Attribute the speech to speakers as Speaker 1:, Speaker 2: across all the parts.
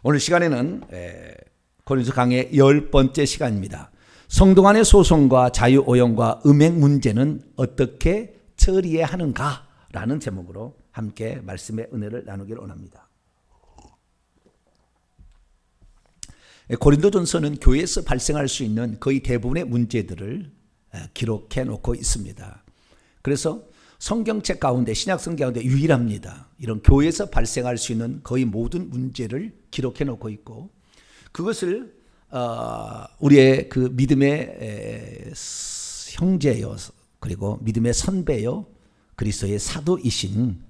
Speaker 1: 오늘 시간에는 고린도 강의 10번째 시간입니다. 성도 간의 소송과 자유오용과 음행 문제는 어떻게 처리해야 하는가? 라는 제목으로 함께 말씀의 은혜를 나누기를 원합니다. 고린도전서는 교회에서 발생할 수 있는 거의 대부분의 문제들을 기록해 놓고 있습니다. 그래서 성경책 가운데, 신약성경 가운데 유일합니다. 이런 교회에서 발생할 수 있는 거의 모든 문제를 기록해 놓고 있고, 그것을 우리의 그 믿음의 형제요, 그리고 믿음의 선배요, 그리스도의 사도이신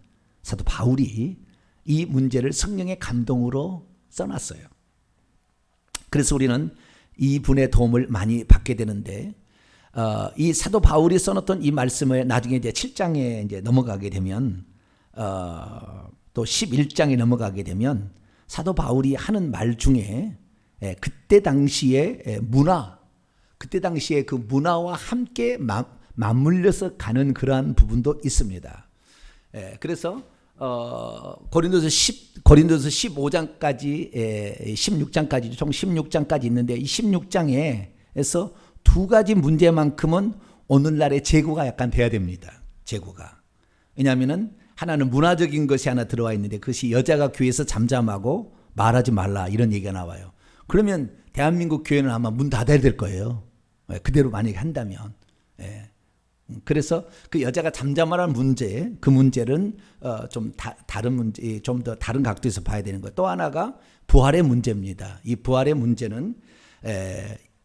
Speaker 1: 사도 바울이 이 문제를 성령의 감동으로 써놨어요. 그래서 우리는 이 분의 도움을 많이 받게 되는데, 이 사도 바울이 써놓던 이 말씀을 나중에 이제 7장에 이제 넘어가게 되면, 또 11장에 넘어가게 되면 사도 바울이 하는 말 중에 그때 당시의 문화, 그때 당시의 그 문화와 함께 맞물려서 가는 그러한 부분도 있습니다. 그래서 고린도서 15장까지 16장까지 총 16장까지 있는데, 이 16장에서 두 가지 문제만큼은 오늘날의 재고가 약간 돼야 됩니다. 재고가. 왜냐하면은 하나는 문화적인 것이 하나 들어와 있는데, 그것이 여자가 교회에서 잠잠하고 말하지 말라, 이런 얘기가 나와요. 그러면 대한민국 교회는 아마 문 닫아야 될 거예요. 그대로 만약에 한다면. 그래서 그 여자가 잠잠하라는 문제, 그 문제는 좀 다른 문제, 좀 더 다른 각도에서 봐야 되는 거예요. 또 하나가 부활의 문제입니다. 이 부활의 문제는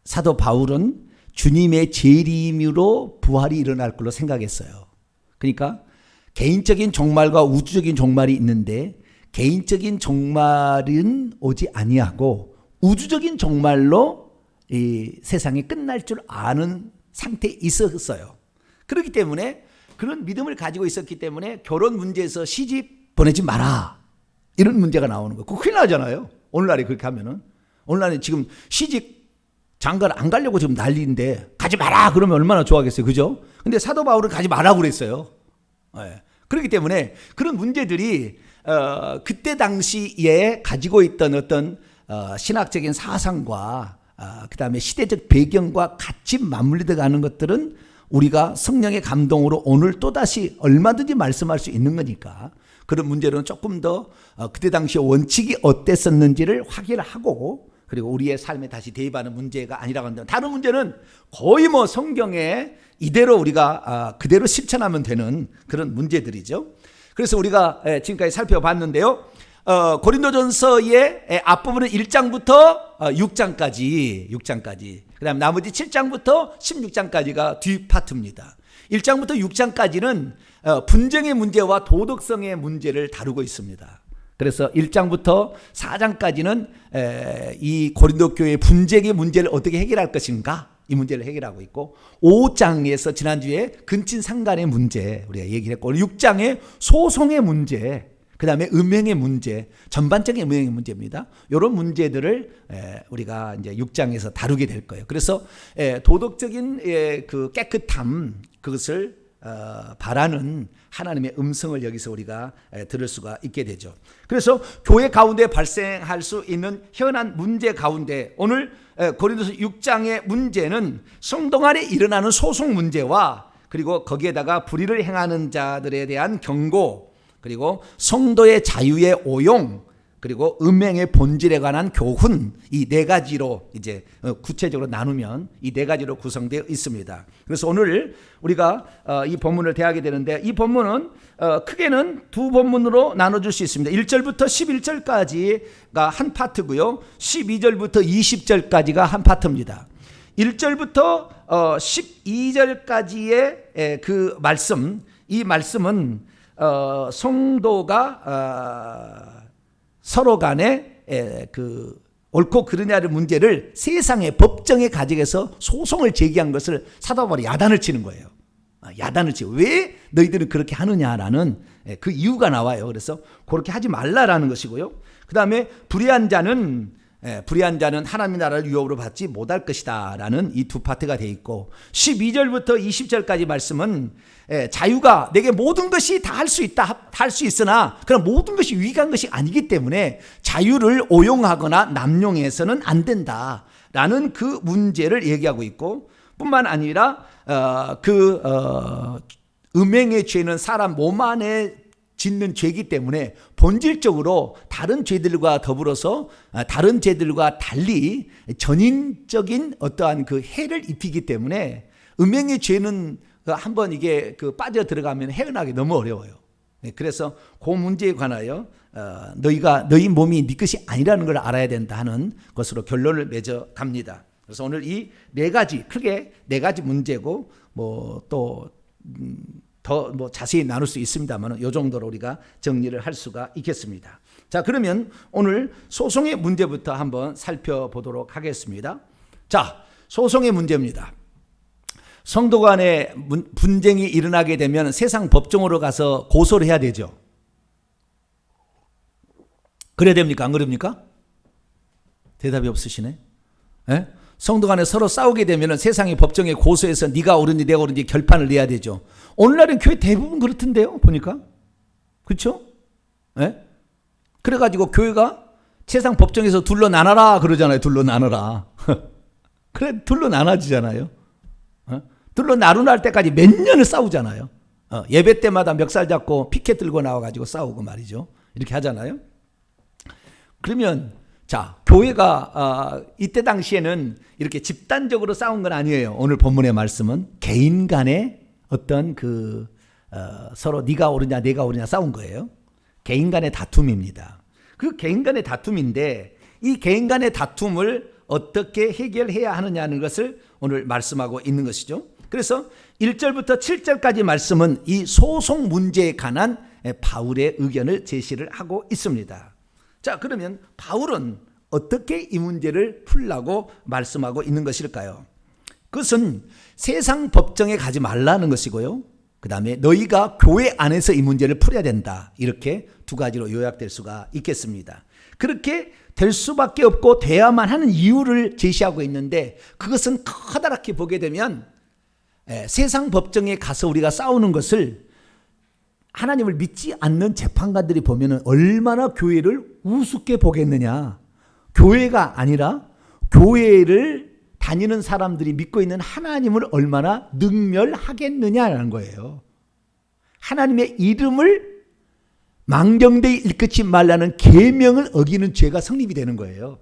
Speaker 1: 사도 바울은 주님의 재림으로 부활이 일어날 걸로 생각했어요. 그러니까 개인적인 종말과 우주적인 종말이 있는데, 개인적인 종말은 오지 아니하고 우주적인 종말로 이 세상이 끝날 줄 아는 상태에 있었어요. 그렇기 때문에, 그런 믿음을 가지고 있었기 때문에 결혼 문제에서 시집 보내지 마라, 이런 문제가 나오는 거예요. 그거 큰일 나잖아요. 오늘날에 그렇게 하면은. 오늘날에 지금 시집 장가를 안 가려고 지금 난리인데 가지 마라 그러면 얼마나 좋아하겠어요. 그죠? 근데 사도 바울은 가지 마라고 그랬어요. 그렇기 때문에 그런 문제들이 그때 당시에 가지고 있던 어떤 신학적인 사상과 그 다음에 시대적 배경과 같이 맞물려 가는 것들은 우리가 성령의 감동으로 오늘 또다시 얼마든지 말씀할 수 있는 거니까, 그런 문제는 조금 더 그때 당시에 원칙이 어땠었는지를 확인을 하고, 그리고 우리의 삶에 다시 대입하는 문제가 아니라고 한다면, 다른 문제는 거의 뭐 성경에 이대로 우리가 그대로 실천하면 되는 그런 문제들이죠. 그래서 우리가 지금까지 살펴봤는데요. 고린도전서의 앞부분은 1장부터 6장까지, 그 다음 나머지 7장부터 16장까지가 뒤 파트입니다. 1장부터 6장까지는 분쟁의 문제와 도덕성의 문제를 다루고 있습니다. 그래서 1장부터 4장까지는 이 고린도 교회의 분쟁의 문제를 어떻게 해결할 것인가, 이 문제를 해결하고 있고, 5장에서 지난주에 근친상간의 문제 우리가 얘기를 했고, 6장에 소송의 문제, 그 다음에 음행의 문제, 전반적인 음행의 문제입니다. 이런 문제들을 우리가 이제 6장에서 다루게 될 거예요. 그래서 도덕적인 그 깨끗함, 그것을 바라는 하나님의 음성을 여기서 우리가 들을 수가 있게 되죠. 그래서 교회 가운데 발생할 수 있는 현안 문제 가운데, 오늘 고린도서 6장의 문제는 성도 간에 일어나는 소송 문제와, 그리고 거기에다가 불의를 행하는 자들에 대한 경고, 그리고 성도의 자유의 오용, 그리고 음행의 본질에 관한 교훈, 이 네 가지로 이제 구체적으로 나누면 이 네 가지로 구성되어 있습니다. 그래서 오늘 우리가 이 본문을 대하게 되는데, 이 본문은 크게는 두 본문으로 나눠줄 수 있습니다. 1절부터 11절까지가 한 파트고요, 12절부터 20절까지가 한 파트입니다. 1절부터 12절까지의 그 말씀, 이 말씀은 성도가 서로 간에 그 옳고 그르냐의 문제를 세상의 법정의 가정에서 소송을 제기한 것을 사도 바울이 야단을 치는 거예요. 야단을 치고, 왜 너희들은 그렇게 하느냐라는 그 이유가 나와요. 그래서 그렇게 하지 말라라는 것이고요. 그 다음에 불의한 자는 하나님의 나라를 유업으로 받지 못할 것이다 라는 이 두 파트가 되어 있고, 12절부터 20절까지 말씀은 자유가 내게 모든 것이 다 할 수 있다, 할 수 있으나 그럼 모든 것이 유익한 것이 아니기 때문에 자유를 오용하거나 남용해서는 안 된다라는 그 문제를 얘기하고 있고, 뿐만 아니라 음행의 죄는 사람 몸 안에 짓는 죄이기 때문에 본질적으로 다른 죄들과 더불어서 다른 죄들과 달리 전인적인 어떠한 그 해를 입히기 때문에 음행의 죄는 한번 이게 빠져 들어가면 헤어나기 너무 어려워요. 그래서 그 문제에 관하여 너희 몸이 네 것이 아니라는 걸 알아야 된다 하는 것으로 결론을 맺어 갑니다. 그래서 오늘 이 네 가지, 크게 네 가지 문제고 더 자세히 나눌 수 있습니다만 이 정도로 우리가 정리를 할 수가 있겠습니다. 자, 그러면 오늘 소송의 문제부터 한번 살펴보도록 하겠습니다. 자, 소송의 문제입니다. 성도 간에 분쟁이 일어나게 되면 세상 법정으로 가서 고소를 해야 되죠. 그래야 됩니까? 안 그럽니까? 대답이 없으시네. 예? 성도 간에 서로 싸우게 되면 세상의 법정에 고소해서 네가 옳은지 내가 옳은지 결판을 내야 되죠. 오늘날은 교회 대부분 그렇던데요, 보니까. 그렇죠? 예? 그래가지고 교회가 세상 법정에서 둘러 나눠라 그러잖아요. 둘러 나눠라. 그래, 둘러 나눠지잖아요. 둘러 나눠날 때까지 몇 년을 싸우잖아요. 예배 때마다 멱살 잡고 피켓 들고 나와가지고 싸우고 말이죠. 이렇게 하잖아요. 그러면 자, 교회가 이때 당시에는 이렇게 집단적으로 싸운 건 아니에요. 오늘 본문의 말씀은 개인 간의 어떤 서로 네가 옳으냐 내가 옳으냐 싸운 거예요. 개인 간의 다툼입니다. 그 개인 간의 다툼인데 이 개인 간의 다툼을 어떻게 해결해야 하느냐는 것을 오늘 말씀하고 있는 것이죠. 그래서 1절부터 7절까지 말씀은 이 소송 문제에 관한 바울의 의견을 제시를 하고 있습니다. 자, 그러면 바울은 어떻게 이 문제를 풀라고 말씀하고 있는 것일까요? 그것은 세상 법정에 가지 말라는 것이고요. 그 다음에 너희가 교회 안에서 이 문제를 풀어야 된다. 이렇게 두 가지로 요약될 수가 있겠습니다. 그렇게 될 수밖에 없고 돼야만 하는 이유를 제시하고 있는데 그것은 커다랗게 보게 되면 세상 법정에 가서 우리가 싸우는 것을 하나님을 믿지 않는 재판관들이 보면 얼마나 교회를 우습게 보겠느냐. 교회가 아니라 교회를 다니는 사람들이 믿고 있는 하나님을 얼마나 능멸하겠느냐라는 거예요. 하나님의 이름을 망령되이 일컫지 말라는 계명을 어기는 죄가 성립이 되는 거예요.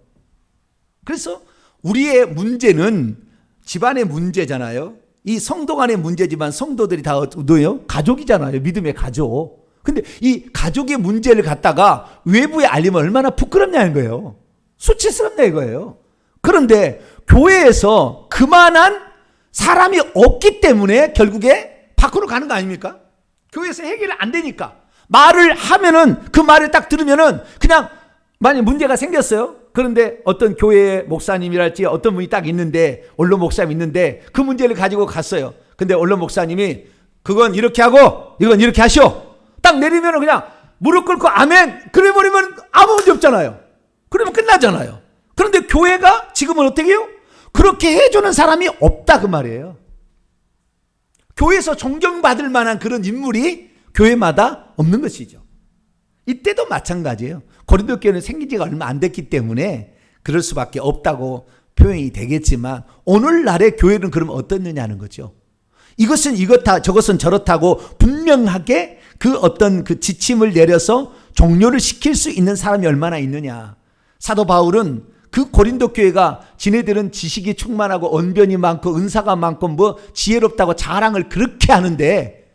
Speaker 1: 그래서 우리의 문제는 집안의 문제잖아요. 이 성도 간의 문제지만 성도들이 다 어디요? 가족이잖아요. 믿음의 가족. 근데 이 가족의 문제를 갖다가 외부에 알리면 얼마나 부끄럽냐는 거예요. 수치스럽냐 이거예요. 그런데 교회에서 그만한 사람이 없기 때문에 결국에 밖으로 가는 거 아닙니까? 교회에서 해결이 안 되니까. 말을 하면은 그 말을 딱 들으면은 그냥 만약 문제가 생겼어요. 그런데 어떤 교회의 목사님이랄지 어떤 분이 딱 있는데 언론 목사님 있는데 그 문제를 가지고 갔어요. 근데 언론 목사님이 그건 이렇게 하고 이건 이렇게 하시오. 딱 내리면은 그냥 무릎 꿇고 아멘. 그래 버리면 아무 문제 없잖아요. 그러면 끝나잖아요. 그런데 교회가 지금은 어떻게 해요? 그렇게 해주는 사람이 없다 그 말이에요. 교회에서 존경받을 만한 그런 인물이 교회마다 없는 것이죠. 이때도 마찬가지예요. 고린도 교회는 생긴 지가 얼마 안 됐기 때문에 그럴 수밖에 없다고 표현이 되겠지만 오늘날의 교회는 그러면 어떻느냐는 거죠. 이것은 이렇다 저것은 저렇다고 분명하게 그 어떤 그 지침을 내려서 종료를 시킬 수 있는 사람이 얼마나 있느냐. 사도 바울은 그 고린도 교회가 지네들은 지식이 충만하고 언변이 많고 은사가 많고 뭐 지혜롭다고 자랑을 그렇게 하는데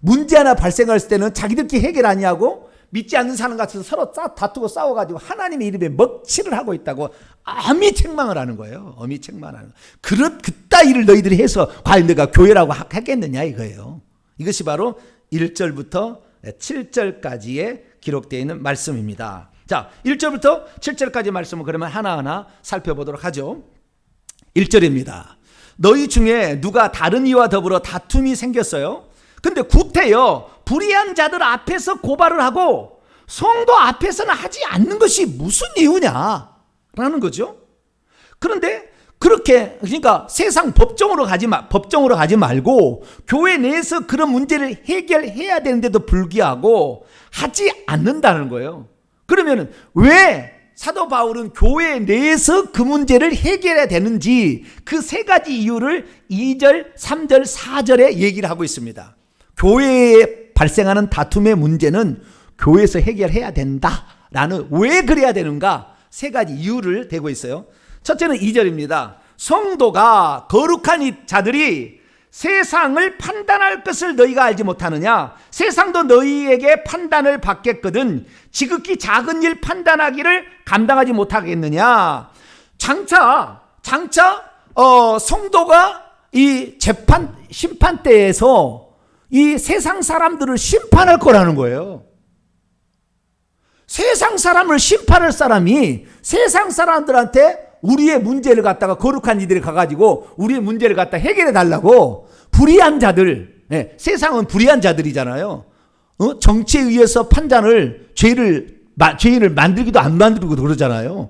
Speaker 1: 문제 하나 발생할 때는 자기들끼리 해결 아니하고 믿지 않는 사람 같아서 서로 다투고 싸워가지고 하나님의 이름에 먹칠을 하고 있다고 엄히 책망을 하는 거예요. 엄히 책망하는 그따 일을 너희들이 해서 과연 내가 교회라고 하겠느냐 이거예요. 이것이 바로 1절부터 7절까지의 기록되어 있는 말씀입니다. 자, 1절부터 7절까지 말씀을 그러면 하나하나 살펴보도록 하죠. 1절입니다. 너희 중에 누가 다른 이와 더불어 다툼이 생겼어요. 근데 구태여 불의한 자들 앞에서 고발을 하고 성도 앞에서는 하지 않는 것이 무슨 이유냐 라는 거죠. 그런데 그렇게 그러니까 세상 법정으로 가지 말고 교회 내에서 그런 문제를 해결해야 되는데도 불구하고 하지 않는다는 거예요. 그러면 왜 사도 바울은 교회 내에서 그 문제를 해결해야 되는지 그 세 가지 이유를 2절, 3절, 4절에 얘기를 하고 있습니다. 교회에 발생하는 다툼의 문제는 교회에서 해결해야 된다라는, 왜 그래야 되는가 세 가지 이유를 대고 있어요. 첫째는 2절입니다. 성도가 거룩한 자들이 세상을 판단할 것을 너희가 알지 못하느냐? 세상도 너희에게 판단을 받겠거든 지극히 작은 일 판단하기를 감당하지 못하겠느냐? 장차 성도가 이 심판대에서 이 세상 사람들을 심판할 거라는 거예요. 세상 사람을 심판할 사람이 세상 사람들한테 우리의 문제를 갖다가 거룩한 이들이 가가지고 우리의 문제를 갖다 해결해 달라고 불의한 자들, 세상은 불의한 자들이잖아요. 정치에 의해서 죄인을 만들기도 안 만들기도 그러잖아요.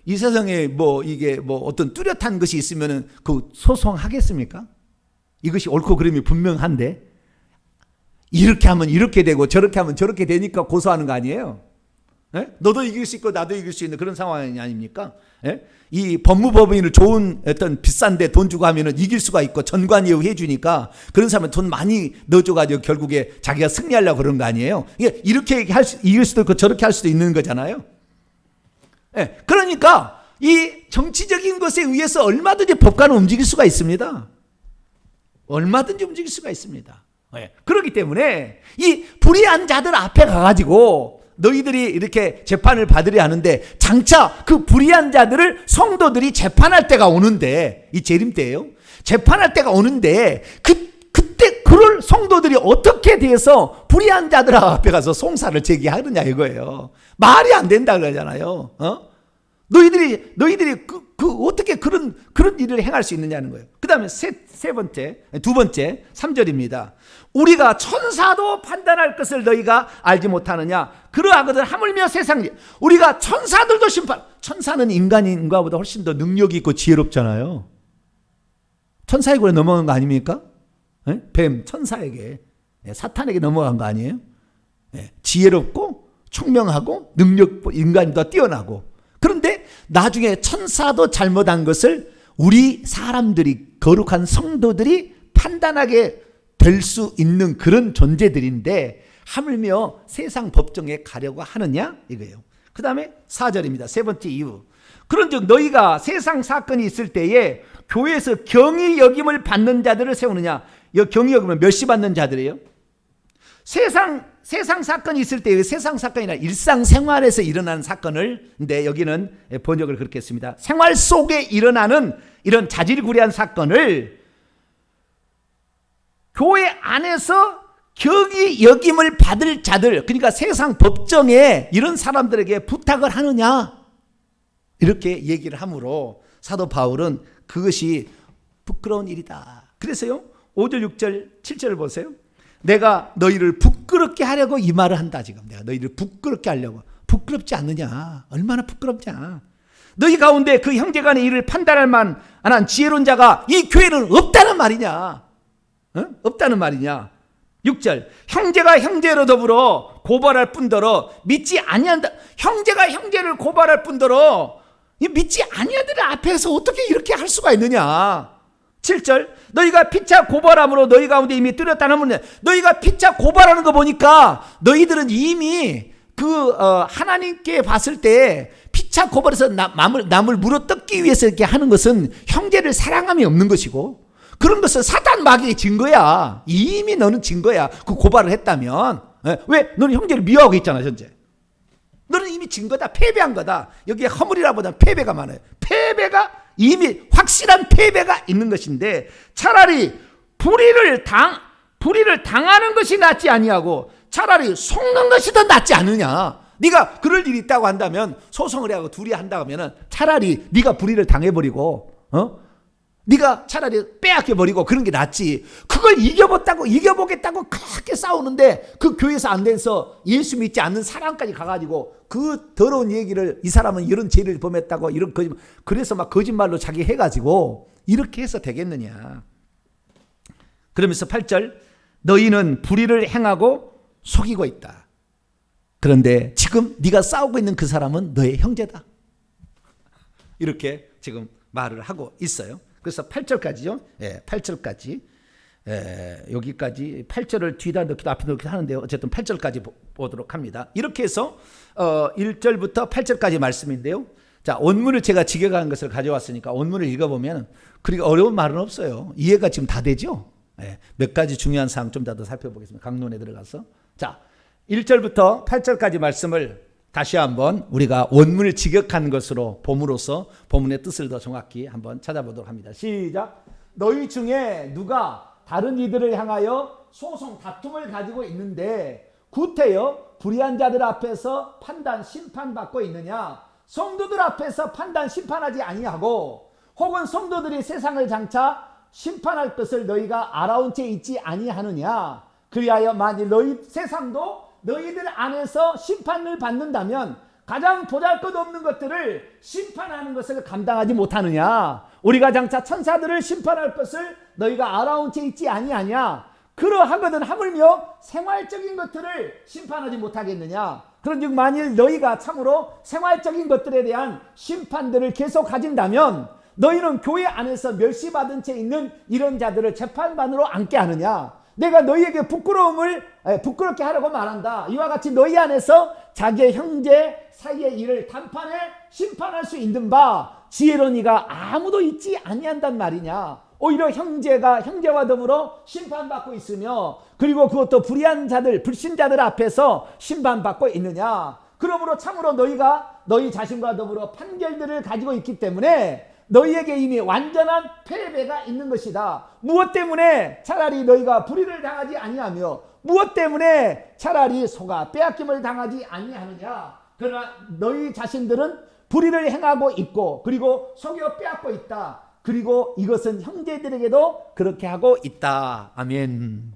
Speaker 1: 이 세상에 이게 어떤 뚜렷한 것이 있으면은 그 소송하겠습니까? 이것이 옳고 그름이 분명한데 이렇게 하면 이렇게 되고 저렇게 하면 저렇게 되니까 고소하는 거 아니에요? 너도 이길 수 있고 나도 이길 수 있는 그런 상황이 아닙니까? 이 법무법인을 좋은 어떤 비싼데 돈 주고 하면은 이길 수가 있고 전관예우 해주니까 그런 사람은 돈 많이 넣어줘가지고 결국에 자기가 승리하려고 그런 거 아니에요? 이렇게 이길 수도 있고 저렇게 할 수도 있는 거잖아요. 그러니까 이 정치적인 것에 의해서 얼마든지 법관은 움직일 수가 있습니다. 얼마든지 움직일 수가 있습니다. 그렇기 때문에 이 불의한 자들 앞에 가가지고 너희들이 이렇게 재판을 받으려 하는데 장차 그 불의한 자들을 성도들이 재판할 때가 오는데, 이 재림 때예요. 재판할 때가 오는데 그때 그럴 성도들이 어떻게 돼서 불의한 자들 앞에 가서 송사를 제기하느냐 이거예요. 말이 안 된다 그러잖아요. 너희들이 어떻게 그런 일을 행할 수 있느냐는 거예요. 그 다음에 두 번째 3절입니다. 우리가 천사도 판단할 것을 너희가 알지 못하느냐? 그러하거든 하물며 세상, 우리가 천사들도 천사는 인간보다 훨씬 더 능력이 있고 지혜롭잖아요. 천사의 굴에 넘어간 거 아닙니까? 뱀 천사에게, 사탄에게 넘어간 거 아니에요? 지혜롭고 총명하고 인간보다 뛰어나고. 그런데 나중에 천사도 잘못한 것을 우리 사람들이, 거룩한 성도들이 판단하게 될 수 있는 그런 존재들인데 하물며 세상 법정에 가려고 하느냐 이거예요. 그 다음에 4절입니다. 세 번째 이유. 그런즉 너희가 세상 사건이 있을 때에 교회에서 경히 여김을 받는 자들을 세우느냐. 경히 여김을 멸시 받는 자들이에요. 세상 사건이 있을 때, 세상 사건이나 일상생활에서 일어나는 사건을, 근데 여기는 번역을 그렇게 했습니다. 생활 속에 일어나는 이런 자질구레한 사건을 교회 안에서 경히 여김을 받을 자들, 그러니까 세상 법정에 이런 사람들에게 부탁을 하느냐, 이렇게 얘기를 하므로 사도 바울은 그것이 부끄러운 일이다. 그래서요 5절 6절 7절을 보세요. 내가 너희를 부끄럽게 하려고 이 말을 한다. 지금 내가 너희를 부끄럽게 하려고. 부끄럽지 않느냐? 얼마나 부끄럽냐? 너희 가운데 그 형제간의 일을 판단할 만한 지혜로운 자가 이 교회는 없다는 말이냐? 없다는 말이냐? 6절. 형제가 형제로 더불어 고발할 뿐더러 믿지 아니한다. 형제가 형제를 고발할 뿐더러 믿지 아니한들 앞에서 어떻게 이렇게 할 수가 있느냐? 7절. 너희가 피차 고발함으로 너희 가운데 이미 뚜렷다는 문제. 너희가 피차 고발하는 거 보니까 너희들은 이미 하나님께 봤을 때 피차 고발해서 남을 물어뜯기 위해서 이렇게 하는 것은 형제를 사랑함이 없는 것이고, 그런 것은 사단 마귀의 증거야. 이미 너는 증거야. 그 고발을 했다면. 왜? 너는 형제를 미워하고 있잖아 현재. 너는 이미 증거다. 패배한 거다. 여기에 허물이라보다는 패배가 많아요. 패배가 이미 확실한 패배가 있는 것인데 차라리 불의를 당하는 것이 낫지 아니하고 차라리 속는 것이 더 낫지 않느냐. 네가 그럴 일이 있다고 한다면, 소송을 하고 둘이 한다고 하면 차라리 네가 불의를 당해버리고 네가 차라리 빼앗겨버리고 그런 게 낫지. 그걸 이겨보겠다고 그렇게 싸우는데 그 교회에서 안 돼서 예수 믿지 않는 사람까지 가가지고 그 더러운 얘기를 이 사람은 이런 죄를 범했다고 이런 거짓말, 그래서 막 거짓말로 자기 해가지고 이렇게 해서 되겠느냐. 그러면서 8절, 너희는 불의를 행하고 속이고 있다. 그런데 지금 네가 싸우고 있는 그 사람은 너의 형제다. 이렇게 지금 말을 하고 있어요. 그래서 8절까지요. 8절까지. 여기까지 8절을 뒤다 넣기도 앞에 넣기도 하는데 어쨌든 8절까지 보도록 합니다. 이렇게 해서 1절부터 8절까지 말씀인데요. 자, 원문을 제가 직역한 것을 가져왔으니까 원문을 읽어보면 그렇게 어려운 말은 없어요. 이해가 지금 다 되죠. 몇 가지 중요한 사항 좀 더 살펴보겠습니다. 강론에 들어가서. 자, 1절부터 8절까지 말씀을 다시 한번 우리가 원문을 직역한 것으로 봄으로써 본문의 뜻을 더 정확히 한번 찾아보도록 합니다. 시작. 너희 중에 누가 다른 이들을 향하여 소송 다툼을 가지고 있는데 구태여 불의한 자들 앞에서 판단 심판받고 있느냐? 성도들 앞에서 판단 심판하지 아니하고 혹은 성도들이 세상을 장차 심판할 것을 너희가 알아온 채 있지 아니하느냐? 그리하여 만일 너희 세상도 너희들 안에서 심판을 받는다면 가장 보잘것없는 것들을 심판하는 것을 감당하지 못하느냐? 우리가 장차 천사들을 심판할 것을 너희가 알아온 채 있지 아니하냐? 그러하거든 하물며 생활적인 것들을 심판하지 못하겠느냐? 그런즉 만일 너희가 참으로 생활적인 것들에 대한 심판들을 계속 가진다면 너희는 교회 안에서 멸시받은 채 있는 이런 자들을 재판반으로 앉게 하느냐? 내가 너희에게 부끄럽게 하려고 말한다. 이와 같이 너희 안에서 자기의 형제 사이의 일을 단판에 심판할 수 있는 바 지혜로운 이가 아무도 있지 아니한단 말이냐. 오히려 형제와 더불어 심판받고 있으며 그리고 그것도 불의한 자들 불신자들 앞에서 심판받고 있느냐. 그러므로 참으로 너희가 너희 자신과 더불어 판결들을 가지고 있기 때문에 너희에게 이미 완전한 패배가 있는 것이다. 무엇 때문에 차라리 너희가 불의를 당하지 아니하며 무엇 때문에 차라리 소가 빼앗김을 당하지 아니하느냐. 그러나 너희 자신들은 불의를 행하고 있고 그리고 속여 빼앗고 있다. 그리고 이것은 형제들에게도 그렇게 하고 있다. 아멘.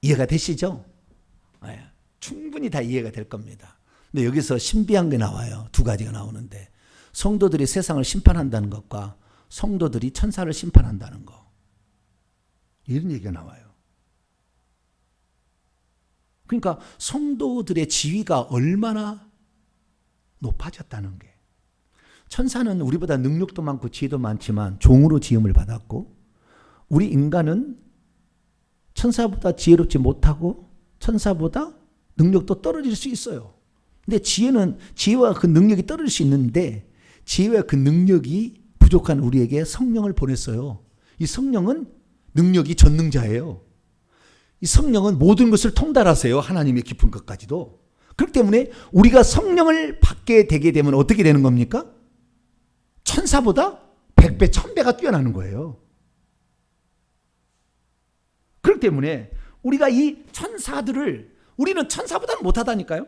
Speaker 1: 이해가 되시죠? 충분히 다 이해가 될 겁니다. 근데 여기서 신비한 게 나와요. 두 가지가 나오는데 성도들이 세상을 심판한다는 것과 성도들이 천사를 심판한다는 것, 이런 얘기가 나와요. 그러니까 성도들의 지위가 얼마나 높아졌다는 게, 천사는 우리보다 능력도 많고 지혜도 많지만 종으로 지음을 받았고 우리 인간은 천사보다 지혜롭지 못하고 천사보다 능력도 떨어질 수 있어요. 근데 지혜와 그 능력이 떨어질 수 있는데 지혜와 그 능력이 부족한 우리에게 성령을 보냈어요. 이 성령은 능력이 전능자예요. 이 성령은 모든 것을 통달하세요. 하나님의 깊은 것까지도. 그렇기 때문에 우리가 성령을 받게 되게 되면 어떻게 되는 겁니까? 천사보다 100배, 1000배가 뛰어나는 거예요. 그렇기 때문에 우리가 이 천사들을, 우리는 천사보다는 못하다니까요.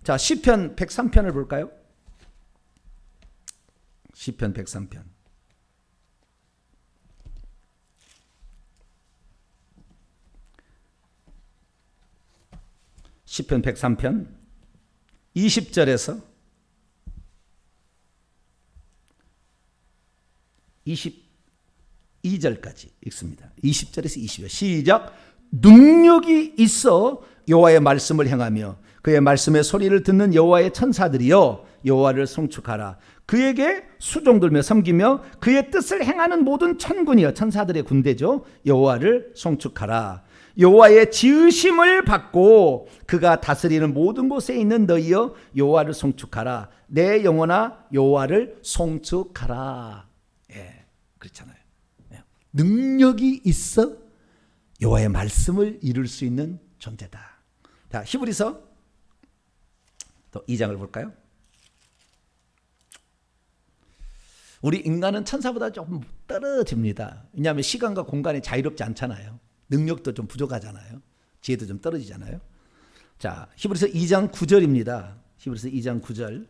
Speaker 1: 자, 시편 103편을 볼까요? 시편 103편. 시편 103편 20절에서 22절까지 읽습니다. 20절에서 22절 시작. 능력이 있어 여호와의 말씀을 행하며 그의 말씀의 소리를 듣는 여호와의 천사들이여 여호와를 송축하라. 그에게 수종들며 섬기며 그의 뜻을 행하는 모든 천군이여, 천사들의 군대죠, 여호와를 송축하라. 여호와의 지으심을 받고 그가 다스리는 모든 곳에 있는 너희여 여호와를 송축하라. 내 영혼아 여호와를 송축하라. 그렇잖아요. 능력이 있어 여호와의 말씀을 이룰 수 있는 존재다. 자, 히브리서 또 2장을 볼까요? 우리 인간은 천사보다 조금 떨어집니다. 왜냐하면 시간과 공간이 자유롭지 않잖아요. 능력도 좀 부족하잖아요. 지혜도 좀 떨어지잖아요. 자, 히브리서 2장 9절입니다. 히브리서 2장 9절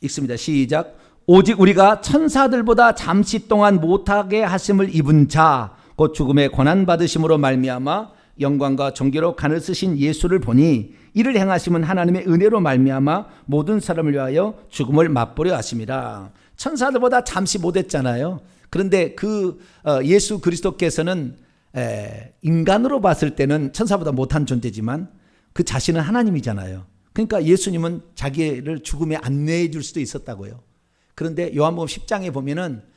Speaker 1: 읽습니다. 시작. 오직 우리가 천사들보다 잠시 동안 못하게 하심을 입은 자 곧 죽음의 고난 받으심으로 말미암아 영광과 존귀로 간을 쓰신 예수를 보니 이를 행하심은 하나님의 은혜로 말미암아 모든 사람을 위하여 죽음을 맛보려 하심이라. 천사들보다 잠시 못했잖아요. 그런데 예수 그리스도께서는 인간으로 봤을 때는 천사보다 못한 존재지만 그 자신은 하나님이잖아요. 그러니까 예수님은 자기를 죽음에 안내해 줄 수도 있었다고요. 그런데 요한복음 10장에 보면은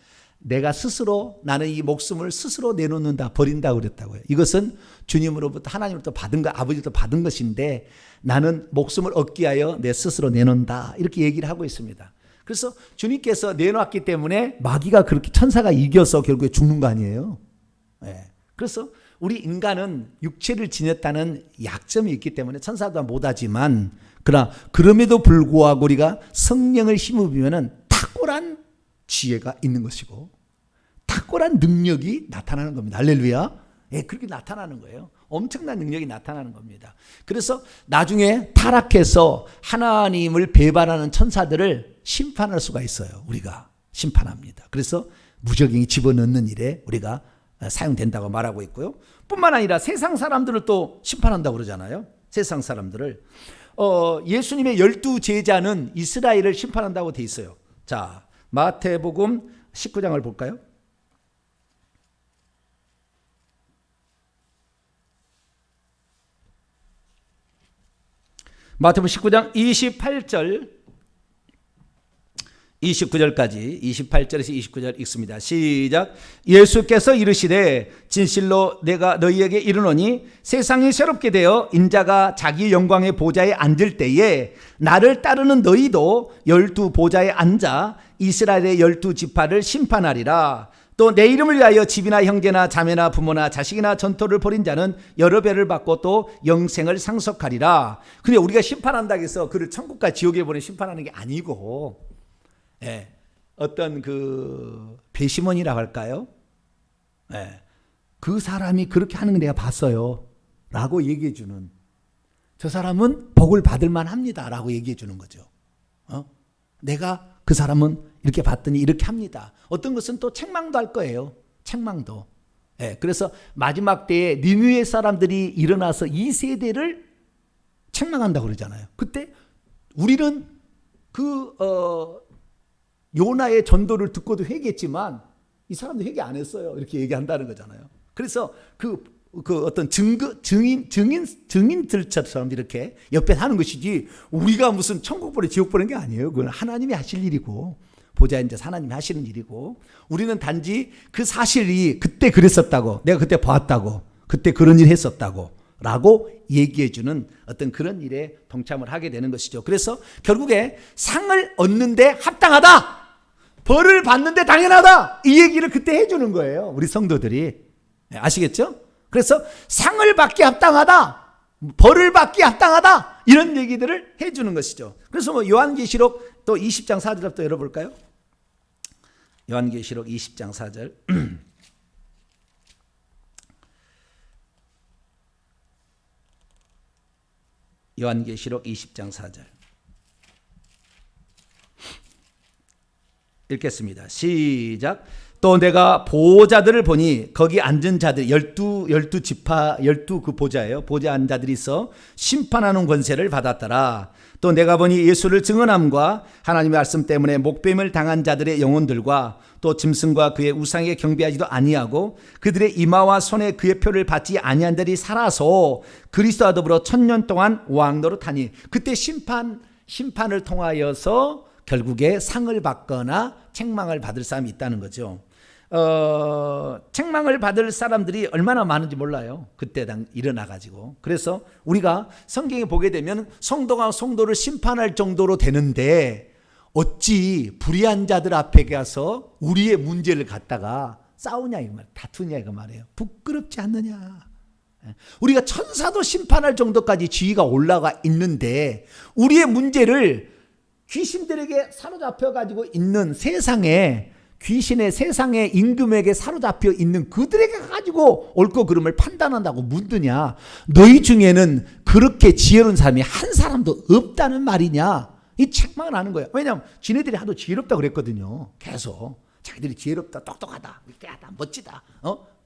Speaker 1: 내가 스스로 나는 이 목숨을 스스로 내놓는다, 버린다 그랬다고요. 이것은 주님으로부터 하나님으로부터 받은 것, 아버지로부터 받은 것인데 나는 목숨을 얻기 위하여 내 스스로 내놓는다 이렇게 얘기를 하고 있습니다. 그래서 주님께서 내놓았기 때문에 마귀가 그렇게 천사가 이겨서 결국에 죽는 거 아니에요. 네. 그래서 우리 인간은 육체를 지녔다는 약점이 있기 때문에 천사도 못하지만 그럼에도 불구하고 우리가 성령을 힘입으면 탁월한 지혜가 있는 것이고 탁월한 능력이 나타나는 겁니다. 할렐루야. 예, 그렇게 나타나는 거예요. 엄청난 능력이 나타나는 겁니다. 그래서 나중에 타락해서 하나님을 배반하는 천사들을 심판할 수가 있어요. 우리가 심판합니다. 그래서 무적행이 집어넣는 일에 우리가 사용된다고 말하고 있고요. 뿐만 아니라 세상 사람들을 또 심판한다고 그러잖아요. 세상 사람들을. 예수님의 12제자는 이스라엘을 심판한다고 돼 있어요. 자, 마태복음 19장을 볼까요? 마태복음 19장 28절 29절까지 28절에서 29절 읽습니다. 시작. 예수께서 이르시되 진실로 내가 너희에게 이르노니 세상이 새롭게 되어 인자가 자기 영광의 보좌에 앉을 때에 나를 따르는 너희도 12 보좌에 앉아 이스라엘의 12지파를 심판하리라. 또 내 이름을 위하여 집이나 형제나 자매나 부모나 자식이나 전토를 벌인 자는 여러 배를 받고 또 영생을 상속하리라. 근데 우리가 심판한다고 해서 그를 천국과 지옥에 보내 심판하는 게 아니고 어떤 배심원이라고 할까요? 그 사람이 그렇게 하는 거 내가 봤어요 라고 얘기해 주는, 저 사람은 복을 받을 만합니다 라고 얘기해 주는 거죠. 내가 그 사람은 이렇게 봤더니 이렇게 합니다. 어떤 것은 또 책망도 할 거예요. 책망도. 그래서 마지막 때에 니느웨 사람들이 일어나서 이 세대를 책망한다고 그러잖아요. 그때 우리는 요나의 전도를 듣고도 회개했지만 이 사람도 회개 안 했어요. 이렇게 얘기한다는 거잖아요. 그래서 어떤 증인들처럼 이렇게 옆에 하는 것이지 우리가 무슨 천국 보내 지옥 보낸 게 아니에요. 그건 하나님이 하실 일이고 보좌에 앉아서 하나님이 하시는 일이고 우리는 단지 그 사실이 그때 그랬었다고, 내가 그때 봤다고, 그때 그런 일 했었다고 라고 얘기해 주는 어떤 그런 일에 동참을 하게 되는 것이죠. 그래서 결국에 상을 얻는데 합당하다, 벌을 받는데 당연하다, 이 얘기를 그때 해주는 거예요. 우리 성도들이. 아시겠죠? 그래서 상을 받기 합당하다, 벌을 받기 합당하다, 이런 얘기들을 해주는 것이죠. 그래서 요한계시록 또 20장 4절부터 열어볼까요? 요한계시록 20장 4절. 요한계시록 20장 4절 읽겠습니다. 시작. 또 내가 보호자들을 보니 거기 앉은 자들 12지파 12 보좌예요. 보좌 앉은 자들이 있어 심판하는 권세를 받았더라. 또 내가 보니 예수를 증언함과 하나님의 말씀 때문에 목뱀을 당한 자들의 영혼들과 또 짐승과 그의 우상에 경배하지도 아니하고 그들의 이마와 손에 그의 표를 받지 아니한 자들이 살아서 그리스도와 더불어 1000년 동안 왕노릇하니, 그때 심판을 통하여서 결국에 상을 받거나 책망을 받을 사람이 있다는 거죠. 책망을 받을 사람들이 얼마나 많은지 몰라요. 그때 일어나가지고. 그래서 우리가 성경에 보게 되면 성도가 성도를 심판할 정도로 되는데 어찌 불의한 자들 앞에 가서 우리의 문제를 갖다가 싸우냐 이 말, 다투냐 이거 말이에요. 부끄럽지 않느냐. 우리가 천사도 심판할 정도까지 지위가 올라가 있는데 우리의 문제를 귀신들에게 사로잡혀 가지고 있는 세상에, 귀신의 세상의 임금에게 사로잡혀 있는 그들에게 가지고 옳고 그름을 판단한다고 묻느냐. 너희 중에는 그렇게 지혜로운 사람이 한 사람도 없다는 말이냐. 이 책망을 하는 거예요. 왜냐하면 지네들이 하도 지혜롭다 그랬거든요. 계속 자기들이 지혜롭다, 똑똑하다, 위대하다, 멋지다,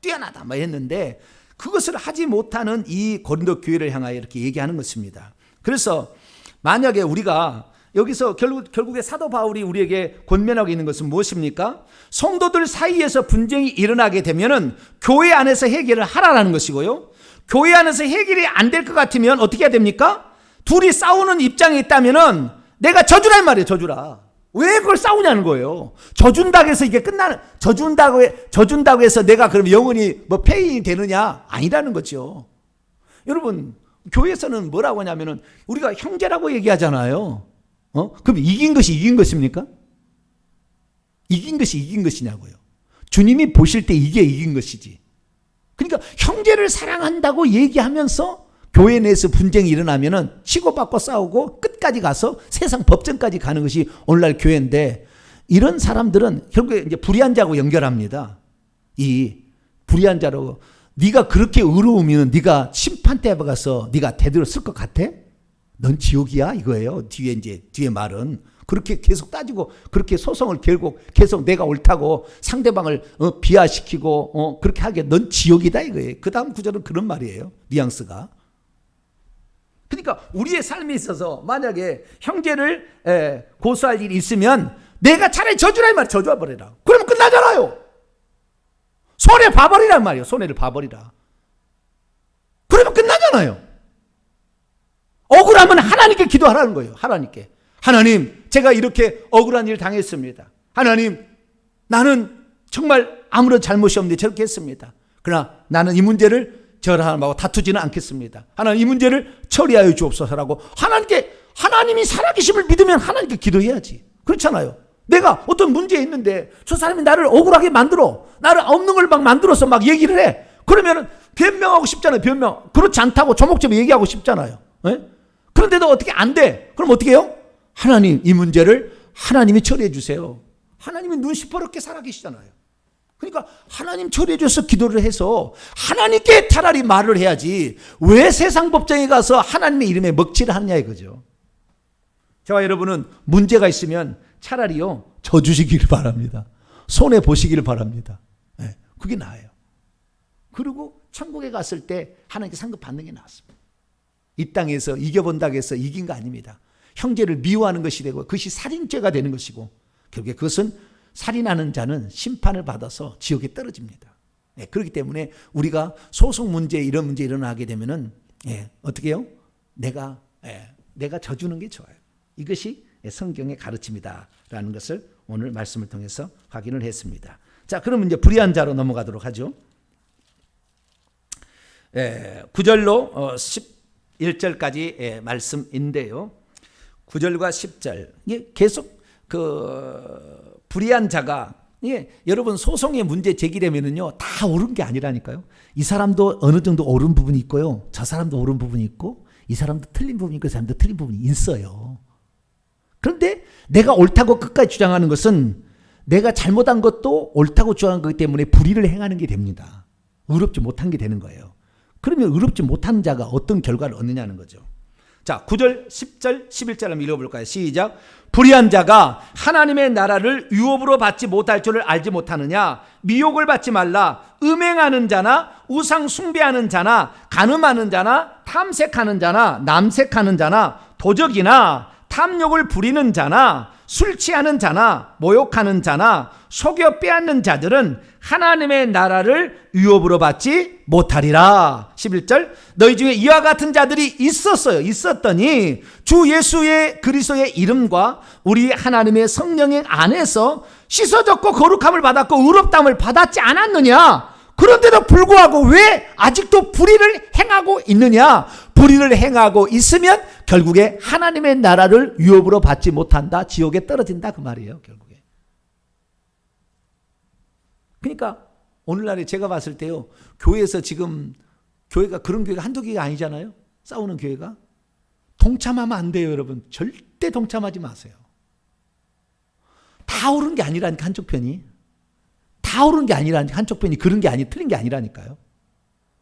Speaker 1: 뛰어나다 뭐 했는데 그것을 하지 못하는 이 고린도 교회를 향하여 이렇게 얘기하는 것입니다. 그래서 만약에 우리가 여기서 결국에 사도 바울이 우리에게 권면하고 있는 것은 무엇입니까? 성도들 사이에서 분쟁이 일어나게 되면은 교회 안에서 해결을 하라는 것이고요. 교회 안에서 해결이 안 될 것 같으면 어떻게 해야 됩니까? 둘이 싸우는 입장에 있다면은 내가 져주란 말이에요. 져주라. 왜 그걸 싸우냐는 거예요. 져준다고 해서 이게 져준다고 해서 내가 그럼 영원히 뭐 폐인이 되느냐? 아니라는 거죠. 여러분, 교회에서는 뭐라고 하냐면은 우리가 형제라고 얘기하잖아요. 그럼 이긴 것이 이긴 것입니까? 이긴 것이 이긴 것이냐고요. 주님이 보실 때 이게 이긴 것이지. 그러니까 형제를 사랑한다고 얘기하면서 교회 내에서 분쟁이 일어나면은 치고받고 싸우고 끝까지 가서 세상 법정까지 가는 것이 오늘날 교회인데, 이런 사람들은 결국에 이제 불의한 자하고 연결합니다. 이 불의한 자로 네가 그렇게 의로우면 네가 심판대에 가서 네가 대대로 쓸 것 같아? 넌 지옥이야 이거예요. 뒤에 말은 그렇게 계속 따지고 그렇게 소송을 결국 계속 내가 옳다고 상대방을 비하시키고 그렇게 하게 넌 지옥이다 이거예요. 그 다음 구절은 그런 말이에요. 뉘앙스가. 그러니까 우리의 삶에 있어서 만약에 형제를 고소할 일이 있으면 내가 차라리 져주라 이 말이야. 져줘 버리라. 그러면 끝나잖아요. 손해 봐버리란 말이에요. 손해를 봐버리라. 그러면 끝나잖아요. 억울하면 하나님께 기도하라는 거예요. 하나님께. 하나님, 제가 이렇게 억울한 일을 당했습니다. 하나님, 나는 정말 아무런 잘못이 없는데 저렇게 했습니다. 그러나 나는 이 문제를 하나님하고 다투지는 않겠습니다. 하나님, 이 문제를 처리하여 주옵소서라고 하나님이 살아계심을 믿으면 하나님께 기도해야지. 그렇잖아요. 내가 어떤 문제에 있는데 저 사람이 나를 억울하게 나를 없는 걸 막 만들어서 막 얘기를 해. 그러면 변명하고 싶잖아요. 그렇지 않다고 조목조목 얘기하고 싶잖아요. 네? 그런데도 어떻게 안 돼? 그럼 어떻게 해요? 하나님, 이 문제를 하나님이 처리해 주세요. 하나님이 눈 시퍼렇게 살아계시잖아요. 그러니까 하나님 처리해 줘서 기도를 해서 하나님께 차라리 말을 해야지 왜 세상 법정에 가서 하나님의 이름에 먹칠을 하느냐 이거죠. 저와 여러분은 문제가 있으면 차라리요 져주시기를 바랍니다. 손해 보시기를 바랍니다. 네, 그게 나아요. 그리고 천국에 갔을 때 하나님께 상급 받는 게 낫습니다. 이 땅에서 이겨본다고 해서 이긴 거 아닙니다. 형제를 미워하는 것이 되고 그것이 살인죄가 되는 것이고 결국에 그것은 살인하는 자는 심판을 받아서 지옥에 떨어집니다. 네, 그렇기 때문에 우리가 소송 문제 이런 문제 일어나게 되면은 어떻게 해요? 내가 져주는 게 좋아요. 이것이 성경의 가르침이다라는 것을 오늘 말씀을 통해서 확인을 했습니다. 자, 그러면 이제 불의한 자로 넘어가도록 하죠. 9절로 11절까지 말씀인데요. 9절과 10절 이게 계속 불의한 자가 여러분 소송의 문제 제기되면은요 다 옳은 게 아니라니까요. 이 사람도 어느 정도 옳은 부분이 있고요. 저 사람도 옳은 부분이 있고 이 사람도 틀린 부분이 있고 이 사람도 틀린 부분이 있어요. 그런데 내가 옳다고 끝까지 주장하는 것은 내가 잘못한 것도 옳다고 주장한 거기 때문에 불의를 행하는 게 됩니다. 의롭지 못한 게 되는 거예요. 그러면 의롭지 못한 자가 어떤 결과를 얻느냐는 거죠. 자, 9절, 10절, 11절 한번 읽어볼까요? 시작. 불의한 자가 하나님의 나라를 유업으로 받지 못할 줄을 알지 못하느냐? 미혹을 받지 말라. 음행하는 자나 우상 숭배하는 자나 간음하는 자나 탐색하는 자나 남색하는 자나 도적이나 탐욕을 부리는 자나 술 취하는 자나 모욕하는 자나 속여 빼앗는 자들은 하나님의 나라를 유업으로 받지 못하리라. 11절. 너희 중에 이와 같은 자들이 있었더니 주 예수의 그리스도의 이름과 우리 하나님의 성령의 안에서 씻어졌고 거룩함을 받았고 의롭다함을 받았지 않았느냐? 그런데도 불구하고 왜 아직도 불의를 행하고 있느냐? 불의를 행하고 있으면 결국에 하나님의 나라를 유업으로 받지 못한다. 지옥에 떨어진다 그 말이에요. 결국에. 그러니까 오늘날에 제가 봤을 때요. 교회에서 지금 교회가 그런 교회가 한두 개가 아니잖아요. 싸우는 교회가. 동참하면 안 돼요. 여러분. 절대 동참하지 마세요. 다 옳은 게 아니라니까 한쪽 편이. 다 옳은 게 아니라니까 한쪽 편이 그런 게 틀린 게 아니라니까요.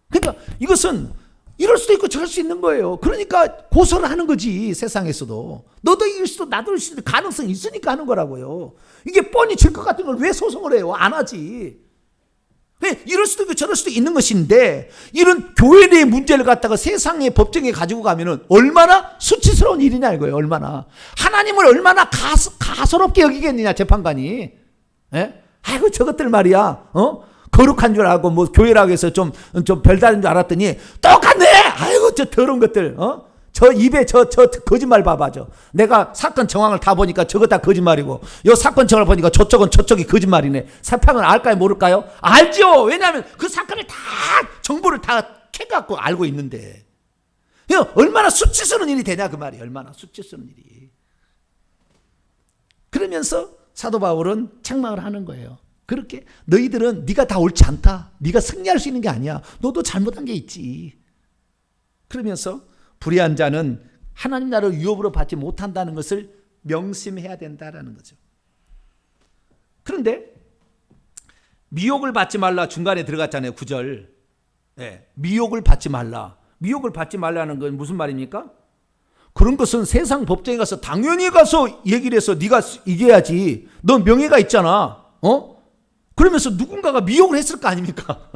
Speaker 1: 그러니까 이것은 이럴 수도 있고 저럴 수 있는 거예요. 그러니까 고소를 하는 거지. 세상에서도 너도 이길 수도 나도 이길 수도 가능성이 있으니까 하는 거라고요. 이게 뻔히 질 것 같은 걸 왜 소송을 해요? 안 하지. 이럴 수도 있고 저럴 수도 있는 것인데, 이런 교회 내의 문제를 갖다가 세상의 법정에 가지고 가면은 얼마나 수치스러운 일이냐 이거예요. 얼마나 하나님을 얼마나 가소롭게 여기겠느냐 재판관이. 아이고 저것들 말이야, 거룩한 줄 알고 뭐 교회라고 해서 좀 별다른 줄 알았더니 똑같네. 아이고 저 더러운 것들, 저 입에 저 거짓말 봐봐. 내가 사건 정황을 다 보니까 저거 다 거짓말이고, 요 사건 정황을 보니까 저쪽이 거짓말이네. 사판은 알까요 모를까요? 알죠. 왜냐하면 그 사건을 다 정보를 다 캐갖고 알고 있는데, 얼마나 수치스러운 일이 되냐 그 말이에요. 얼마나 수치스러운 일이. 그러면서 사도 바울은 책망을 하는 거예요. 그렇게 너희들은 네가 다 옳지 않다. 네가 승리할 수 있는 게 아니야. 너도 잘못한 게 있지. 그러면서 불의한 자는 하나님 나라를 유업으로 받지 못한다는 것을 명심해야 된다라는 거죠. 그런데 미혹을 받지 말라 중간에 들어갔잖아요. 9절. 미혹을 받지 말라. 미혹을 받지 말라는 건 무슨 말입니까? 그런 것은 세상 법정에 가서 당연히 가서 얘기를 해서 네가 이겨야지. 너 명예가 있잖아. 그러면서 누군가가 미혹을 했을 거 아닙니까?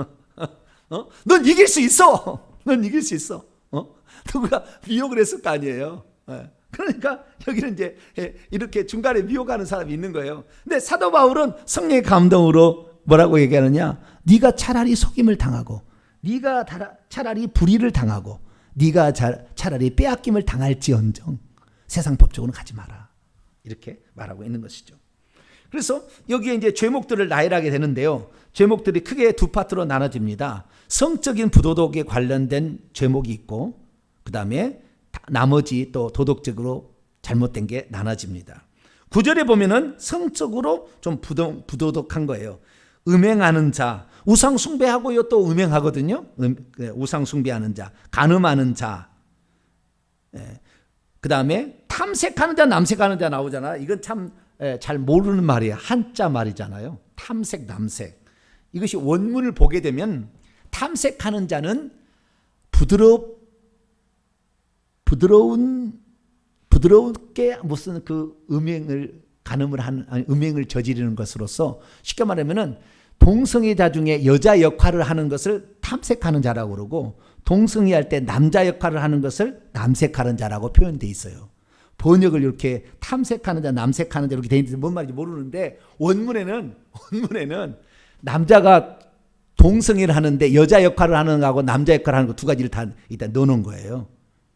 Speaker 1: 넌 이길 수 있어. 넌 이길 수 있어. 누가 미혹을 했을 거 아니에요. 그러니까 여기는 이제 이렇게 중간에 미혹하는 사람이 있는 거예요. 근데 사도 바울은 성령의 감동으로 뭐라고 얘기하느냐? 네가 차라리 속임을 당하고, 네가 차라리 불의를 당하고, 네가 차라리 빼앗김을 당할지언정 세상 법적으로는 가지 마라. 이렇게 말하고 있는 것이죠. 그래서 여기에 이제 죄목들을 나열하게 되는데요. 죄목들이 크게 두 파트로 나눠집니다. 성적인 부도덕에 관련된 죄목이 있고, 그 다음에 나머지 또 도덕적으로 잘못된 게 나눠집니다. 9절에 보면은 성적으로 좀 부도덕한 거예요. 음행하는 자, 우상 숭배하고요 또 음행하거든요. 우상 숭배하는 자, 간음하는 자, 그 다음에 탐색하는 자, 남색하는 자 나오잖아. 이건 참 잘 모르는 말이에요. 한자 말이잖아요. 탐색, 남색. 이것이 원문을 보게 되면 탐색하는 자는 부드럽게 무슨 그 간음을 하는, 음행을 저지르는 것으로서 쉽게 말하면은 동성애자 중에 여자 역할을 하는 것을 탐색하는 자라고 그러고, 동성애할 때 남자 역할을 하는 것을 남색하는 자라고 표현되어 있어요. 번역을 이렇게 탐색하는 자, 남색하는 자 이렇게 되어 있는데 뭔 말인지 모르는데, 원문에는 남자가 동성애를 하는데 여자 역할을 하는 거하고 남자 역할을 하는 거 두 가지를 다 일단 넣어놓은 거예요.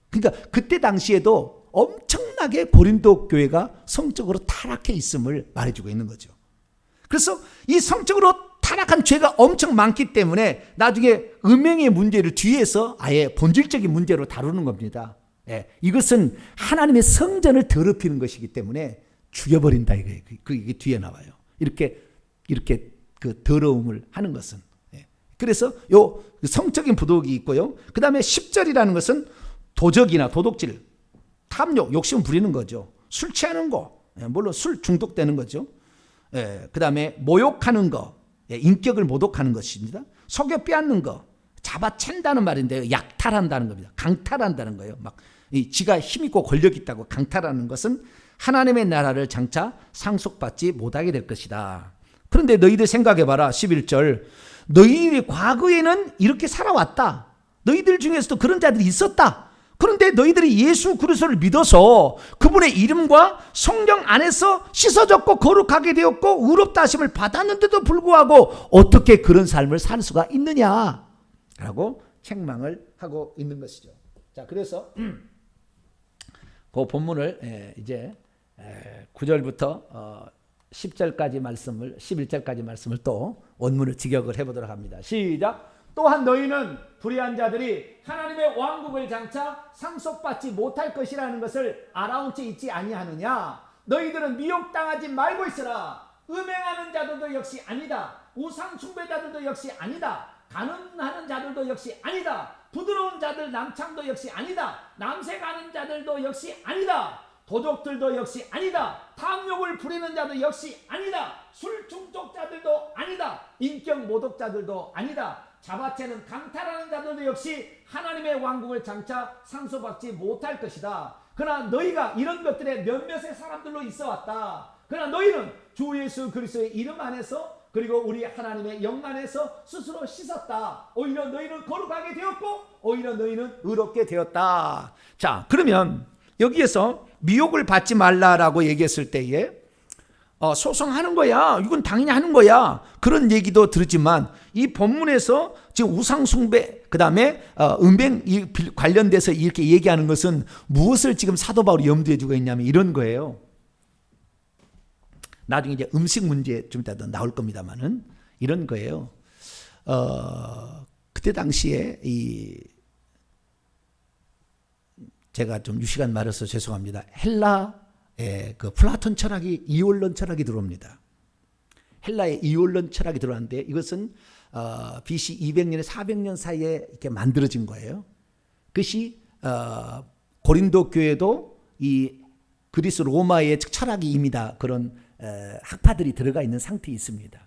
Speaker 1: 그러니까 그때 당시에도 엄청나게 고린도 교회가 성적으로 타락해 있음을 말해주고 있는 거죠. 그래서 이 성적으로 타락한 죄가 엄청 많기 때문에 나중에 음행의 문제를 뒤에서 아예 본질적인 문제로 다루는 겁니다. 이것은 하나님의 성전을 더럽히는 것이기 때문에 죽여버린다. 이게 뒤에 나와요. 이렇게 그 더러움을 하는 것은. 그래서 요 성적인 부도덕이 있고요. 그 다음에 10절이라는 것은 도적이나 도둑질, 탐욕, 욕심 부리는 거죠. 술 취하는 거, 물론 술 중독되는 거죠. 그 다음에 모욕하는 거, 인격을 모독하는 것입니다. 속여 빼앗는 거, 잡아챈다는 말인데요. 약탈한다는 겁니다. 강탈한다는 거예요. 막 지가 힘있고 권력 있다고 강탈하는 것은 하나님의 나라를 장차 상속받지 못하게 될 것이다. 그런데 너희들 생각해봐라. 11절. 너희들이 과거에는 이렇게 살아왔다. 너희들 중에서도 그런 자들이 있었다. 그런데 너희들이 예수 그리스도를 믿어서 그분의 이름과 성령 안에서 씻어졌고 거룩하게 되었고 의롭다 하심을 받았는데도 불구하고 어떻게 그런 삶을 살 수가 있느냐라고 책망을 하고 있는 것이죠. 자, 그래서 그 본문을 이제 9절부터 10절까지 말씀을, 11절까지 말씀을 또 원문을 직역을 해보도록 합니다. 시작. 또한 너희는 불의한 자들이 하나님의 왕국을 장차 상속받지 못할 것이라는 것을 알아온 채 있지 아니하느냐. 너희들은 미혹당하지 말고 있으라. 음행하는 자들도 역시 아니다. 우상 숭배자들도 역시 아니다. 간음하는 자들도 역시 아니다. 부드러운 자들 남창도 역시 아니다. 남색하는 자들도 역시 아니다. 도적들도 역시 아니다. 탐욕을 부리는 자도 역시 아니다. 술 중독자들도 아니다. 인격 모독자들도 아니다. 잡아채는 강탈하는 자들도 역시 하나님의 왕국을 장차 상속받지 못할 것이다. 그러나 너희가 이런 것들의 몇몇의 사람들로 있어 왔다. 그러나 너희는 주 예수 그리스도의 이름 안에서 그리고 우리 하나님의 영 안에서 스스로 씻었다. 오히려 너희는 거룩하게 되었고 오히려 너희는 의롭게 되었다. 자, 그러면 여기에서 미혹을 받지 말라라고 얘기했을 때에 소송하는 거야. 이건 당연히 하는 거야. 그런 얘기도 들었지만 이 본문에서 지금 우상숭배 그다음에 은행 관련돼서 이렇게 얘기하는 것은 무엇을 지금 사도 바울이 염두에 두고 있냐면 이런 거예요. 나중에 이제 음식 문제 좀 이따 더 나올 겁니다만은 이런 거예요. 그때 당시에 제가 좀 유시간 말해서 죄송합니다. 헬라의 그 플라톤 철학이 이원론 철학이 들어옵니다. 헬라의 이원론 철학이 들어왔는데 이것은 BC 200년에 400년 사이에 이렇게 만들어진 거예요. 그것이 고린도 교회도 이 그리스 로마의 철학이 이미 다 그런 학파들이 들어가 있는 상태에 있습니다.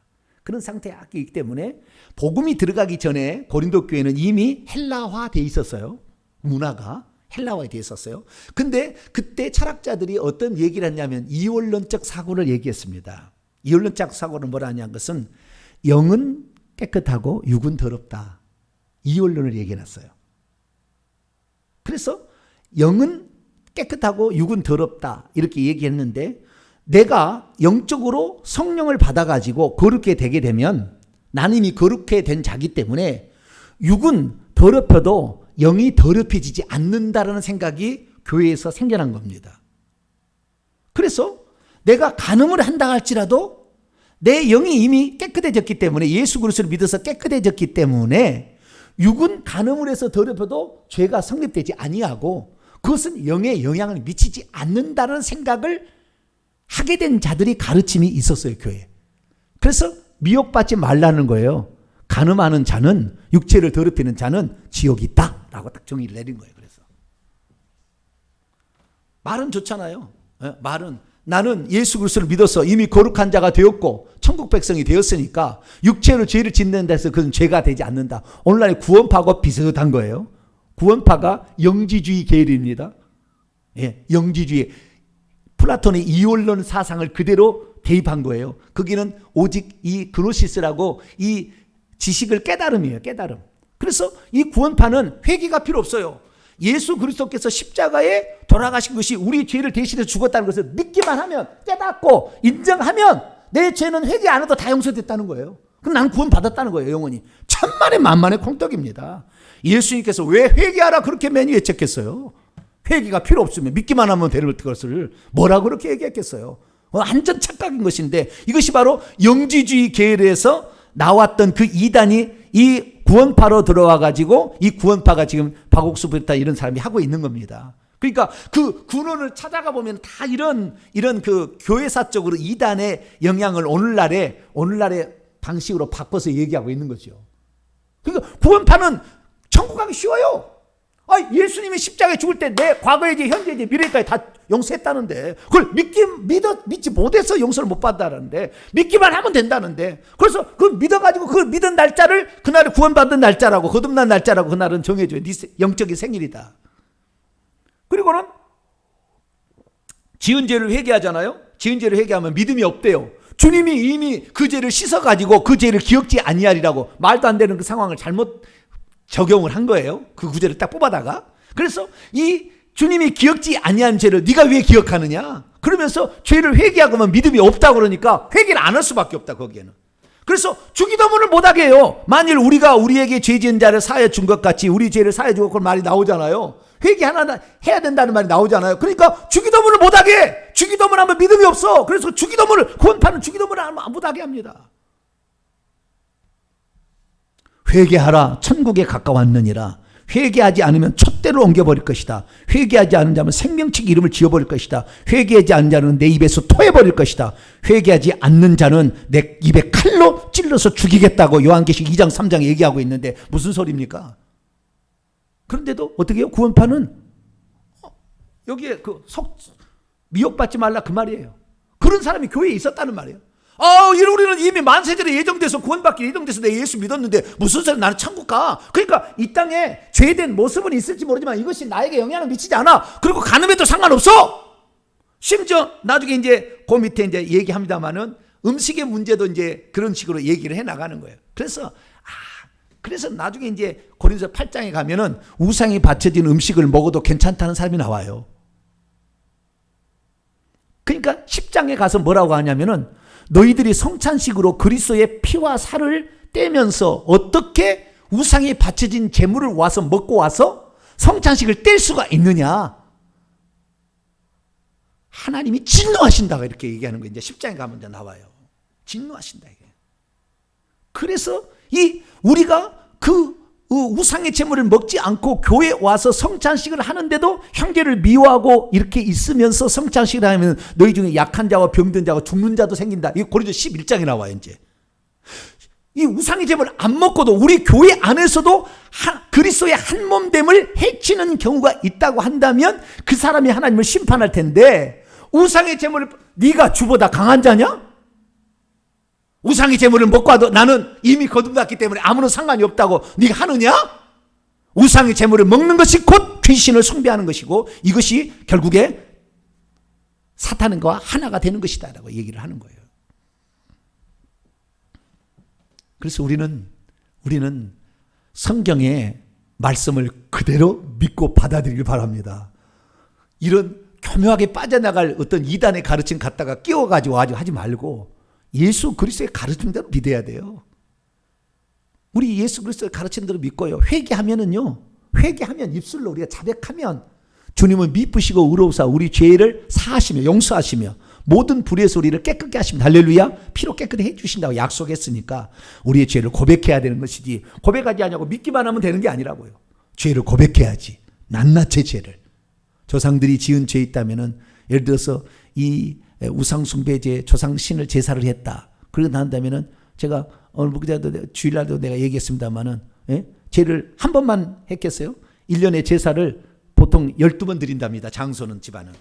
Speaker 1: 그런 상태에 있기 때문에 복음이 들어가기 전에 고린도 교회는 이미 헬라화되어 있었어요. 문화가 헬라화되어 있었어요. 근데 그때 철학자들이 어떤 얘기를 했냐면 이원론적 사고를 얘기했습니다. 이원론적 사고는 뭐라 하냐는 것은 영은 깨끗하고 육은 더럽다. 이원론을 얘기해놨어요. 그래서 영은 깨끗하고 육은 더럽다 이렇게 얘기했는데 내가 영적으로 성령을 받아가지고 거룩게 되게 되면 나는 이미 거룩게 된 자기 때문에 육은 더럽혀도 영이 더럽혀지지 않는다라는 생각이 교회에서 생겨난 겁니다. 그래서 내가 간음을 한다 할지라도 내 영이 이미 깨끗해졌기 때문에 예수 그리스도를 믿어서 깨끗해졌기 때문에 육은 간음을 해서 더럽혀도 죄가 성립되지 아니하고 그것은 영에 영향을 미치지 않는다는 생각을 하게 된 자들이 가르침이 있었어요, 교회에. 그래서 미혹받지 말라는 거예요. 간음하는 자는 육체를 더럽히는 자는 지옥이 있다라고 딱 정의를 내린 거예요. 그래서 말은 좋잖아요. 말은 나는 예수 그리스도를 믿어서 이미 거룩한 자가 되었고 천국 백성이 되었으니까 육체로 죄를 짓는 데서 그건 죄가 되지 않는다. 오늘날의 구원파하고 비슷한 거예요. 구원파가 영지주의 계열입니다. 예, 영지주의. 플라톤의 이원론 사상을 그대로 대입한 거예요. 거기는 오직 이 그노시스라고 이 지식을 깨달음이에요. 깨달음. 그래서 이 구원파는 회개가 필요 없어요. 예수 그리스도께서 십자가에 돌아가신 것이 우리 죄를 대신해 죽었다는 것을 믿기만 하면 깨닫고 인정하면 내 죄는 회개 안 해도 다 용서됐다는 거예요. 그럼 나는 구원받았다는 거예요. 영원히. 천만의 만만의 콩떡입니다. 예수님께서 왜 회개하라 그렇게 많이 외쳤겠어요. 회개가 필요 없으면 믿기만 하면 되는 것을 뭐라고 그렇게 얘기했겠어요. 완전 착각인 것인데 이것이 바로 영지주의 계열에서 나왔던 그 이단이 이 구원파로 들어와 가지고 이 구원파가 지금 박옥수부터 이런 사람이 하고 있는 겁니다. 그러니까 그 근원을 찾아가 보면 다 이런 그 교회사적으로 이단의 영향을 오늘날의 방식으로 바꿔서 얘기하고 있는 거죠. 그러니까 구원파는 천국 가기 쉬워요. 예수님이 십자가에 죽을 때 내 과거이지 현재이지 미래까지 다 용서했다는데 그걸 믿지 못해서 용서를 못 받았다는데 믿기만 하면 된다는데 그래서 그걸 믿어가지고 그걸 믿은 날짜를 그날을 구원받은 날짜라고 거듭난 날짜라고 그날은 정해줘요. 네 영적인 생일이다. 그리고는 지은 죄를 회개하잖아요. 지은 죄를 회개하면 믿음이 없대요. 주님이 이미 그 죄를 씻어가지고 그 죄를 기억지 아니하리라고 말도 안 되는 그 상황을 잘못 적용을 한 거예요. 그 구절을 딱 뽑아다가. 그래서 이 주님이 기억지 아니한 죄를 네가 왜 기억하느냐? 그러면서 죄를 회개하고만 믿음이 없다 그러니까 회개를 안 할 수밖에 없다 거기에는. 그래서 주기도문을 못하게 해요. 만일 우리가 우리에게 죄 지은 자를 사하여 준 것 같이 우리 죄를 사하여 주고 그런 말이 나오잖아요. 회개 하나 해야 된다는 말이 나오잖아요. 그러니까 주기도문을 못하게 해. 주기도문 하면 믿음이 없어. 그래서 주기도문을 구원파는 주기도문을 못하게 합니다. 회개하라 천국에 가까웠느니라. 회개하지 않으면 촛대로 옮겨버릴 것이다. 회개하지 않은 자는 생명책 이름을 지어버릴 것이다. 회개하지 않는 자는 내 입에서 토해버릴 것이다. 회개하지 않는 자는 내 입에 칼로 찔러서 죽이겠다고 요한계시록 2장 3장에 얘기하고 있는데 무슨 소리입니까? 그런데도 어떻게 해요? 구원파는 여기에 미혹받지 말라 그 말이에요. 그런 사람이 교회에 있었다는 말이에요. 이런 우리는 이미 만세전에 예정돼서 구원받기 예정돼서 내 예수 믿었는데 무슨 소리 나는 천국 가. 그러니까 이 땅에 죄된 모습은 있을지 모르지만 이것이 나에게 영향을 미치지 않아. 그리고 간음해도 상관없어. 심지어 나중에 이제 그 밑에 이제 얘기합니다만은 음식의 문제도 이제 그런 식으로 얘기를 해 나가는 거예요. 그래서 나중에 이제 고린도서 8장에 가면은 우상이 바쳐진 음식을 먹어도 괜찮다는 사람이 나와요. 그러니까 10장에 가서 뭐라고 하냐면은 너희들이 성찬식으로 그리스도의 피와 살을 떼면서 어떻게 우상이 바쳐진 제물을 와서 먹고 와서 성찬식을 뗄 수가 있느냐. 하나님이 진노하신다고 이렇게 얘기하는 거 이제 10장에 가면 이제 나와요. 진노하신다 이게. 그래서 우리가 그 우상의 제물을 먹지 않고 교회에 와서 성찬식을 하는데도 형제를 미워하고 이렇게 있으면서 성찬식을 하면 너희 중에 약한 자와 병든 자와 죽는 자도 생긴다. 이게 고린도서 11장에 나와요. 이제 이 우상의 제물을 안 먹고도 우리 교회 안에서도 그리스도의 한 몸됨을 해치는 경우가 있다고 한다면 그 사람이 하나님을 심판할 텐데, 우상의 제물을 네가 주보다 강한 자냐? 우상의 제물을 먹고 와도 나는 이미 거듭났기 때문에 아무런 상관이 없다고 네가 하느냐? 우상의 제물을 먹는 것이 곧 귀신을 숭배하는 것이고 이것이 결국에 사탄과 하나가 되는 것이다 라고 얘기를 하는 거예요. 그래서 우리는 성경의 말씀을 그대로 믿고 받아들이길 바랍니다. 이런 교묘하게 빠져나갈 어떤 이단의 가르침 갖다가 끼워가지고 하지 말고 예수 그리스도의 가르침대로 믿어야 돼요. 우리 예수 그리스도의 가르침대로 믿고요. 회개하면 입술로 우리가 자백하면 주님은 미쁘시고 의로우사 우리 죄를 사하시며 용서하시며 모든 불의에서 우리를 깨끗게 하십니다. 할렐루야. 피로 깨끗게 해주신다고 약속했으니까 우리의 죄를 고백해야 되는 것이지, 고백하지 않냐고 믿기만 하면 되는 게 아니라고요. 죄를 고백해야지. 낱낱의 죄를. 조상들이 지은 죄 있다면은, 예를 들어서 이 우상숭배제 조상신을 제사를 했다. 그러고 난다면은 제가 오늘 주일날도 내가 얘기했습니다만은, 죄를 한 번만 했겠어요? 1년에 제사를 보통 12번 드린답니다. 장소는 집안은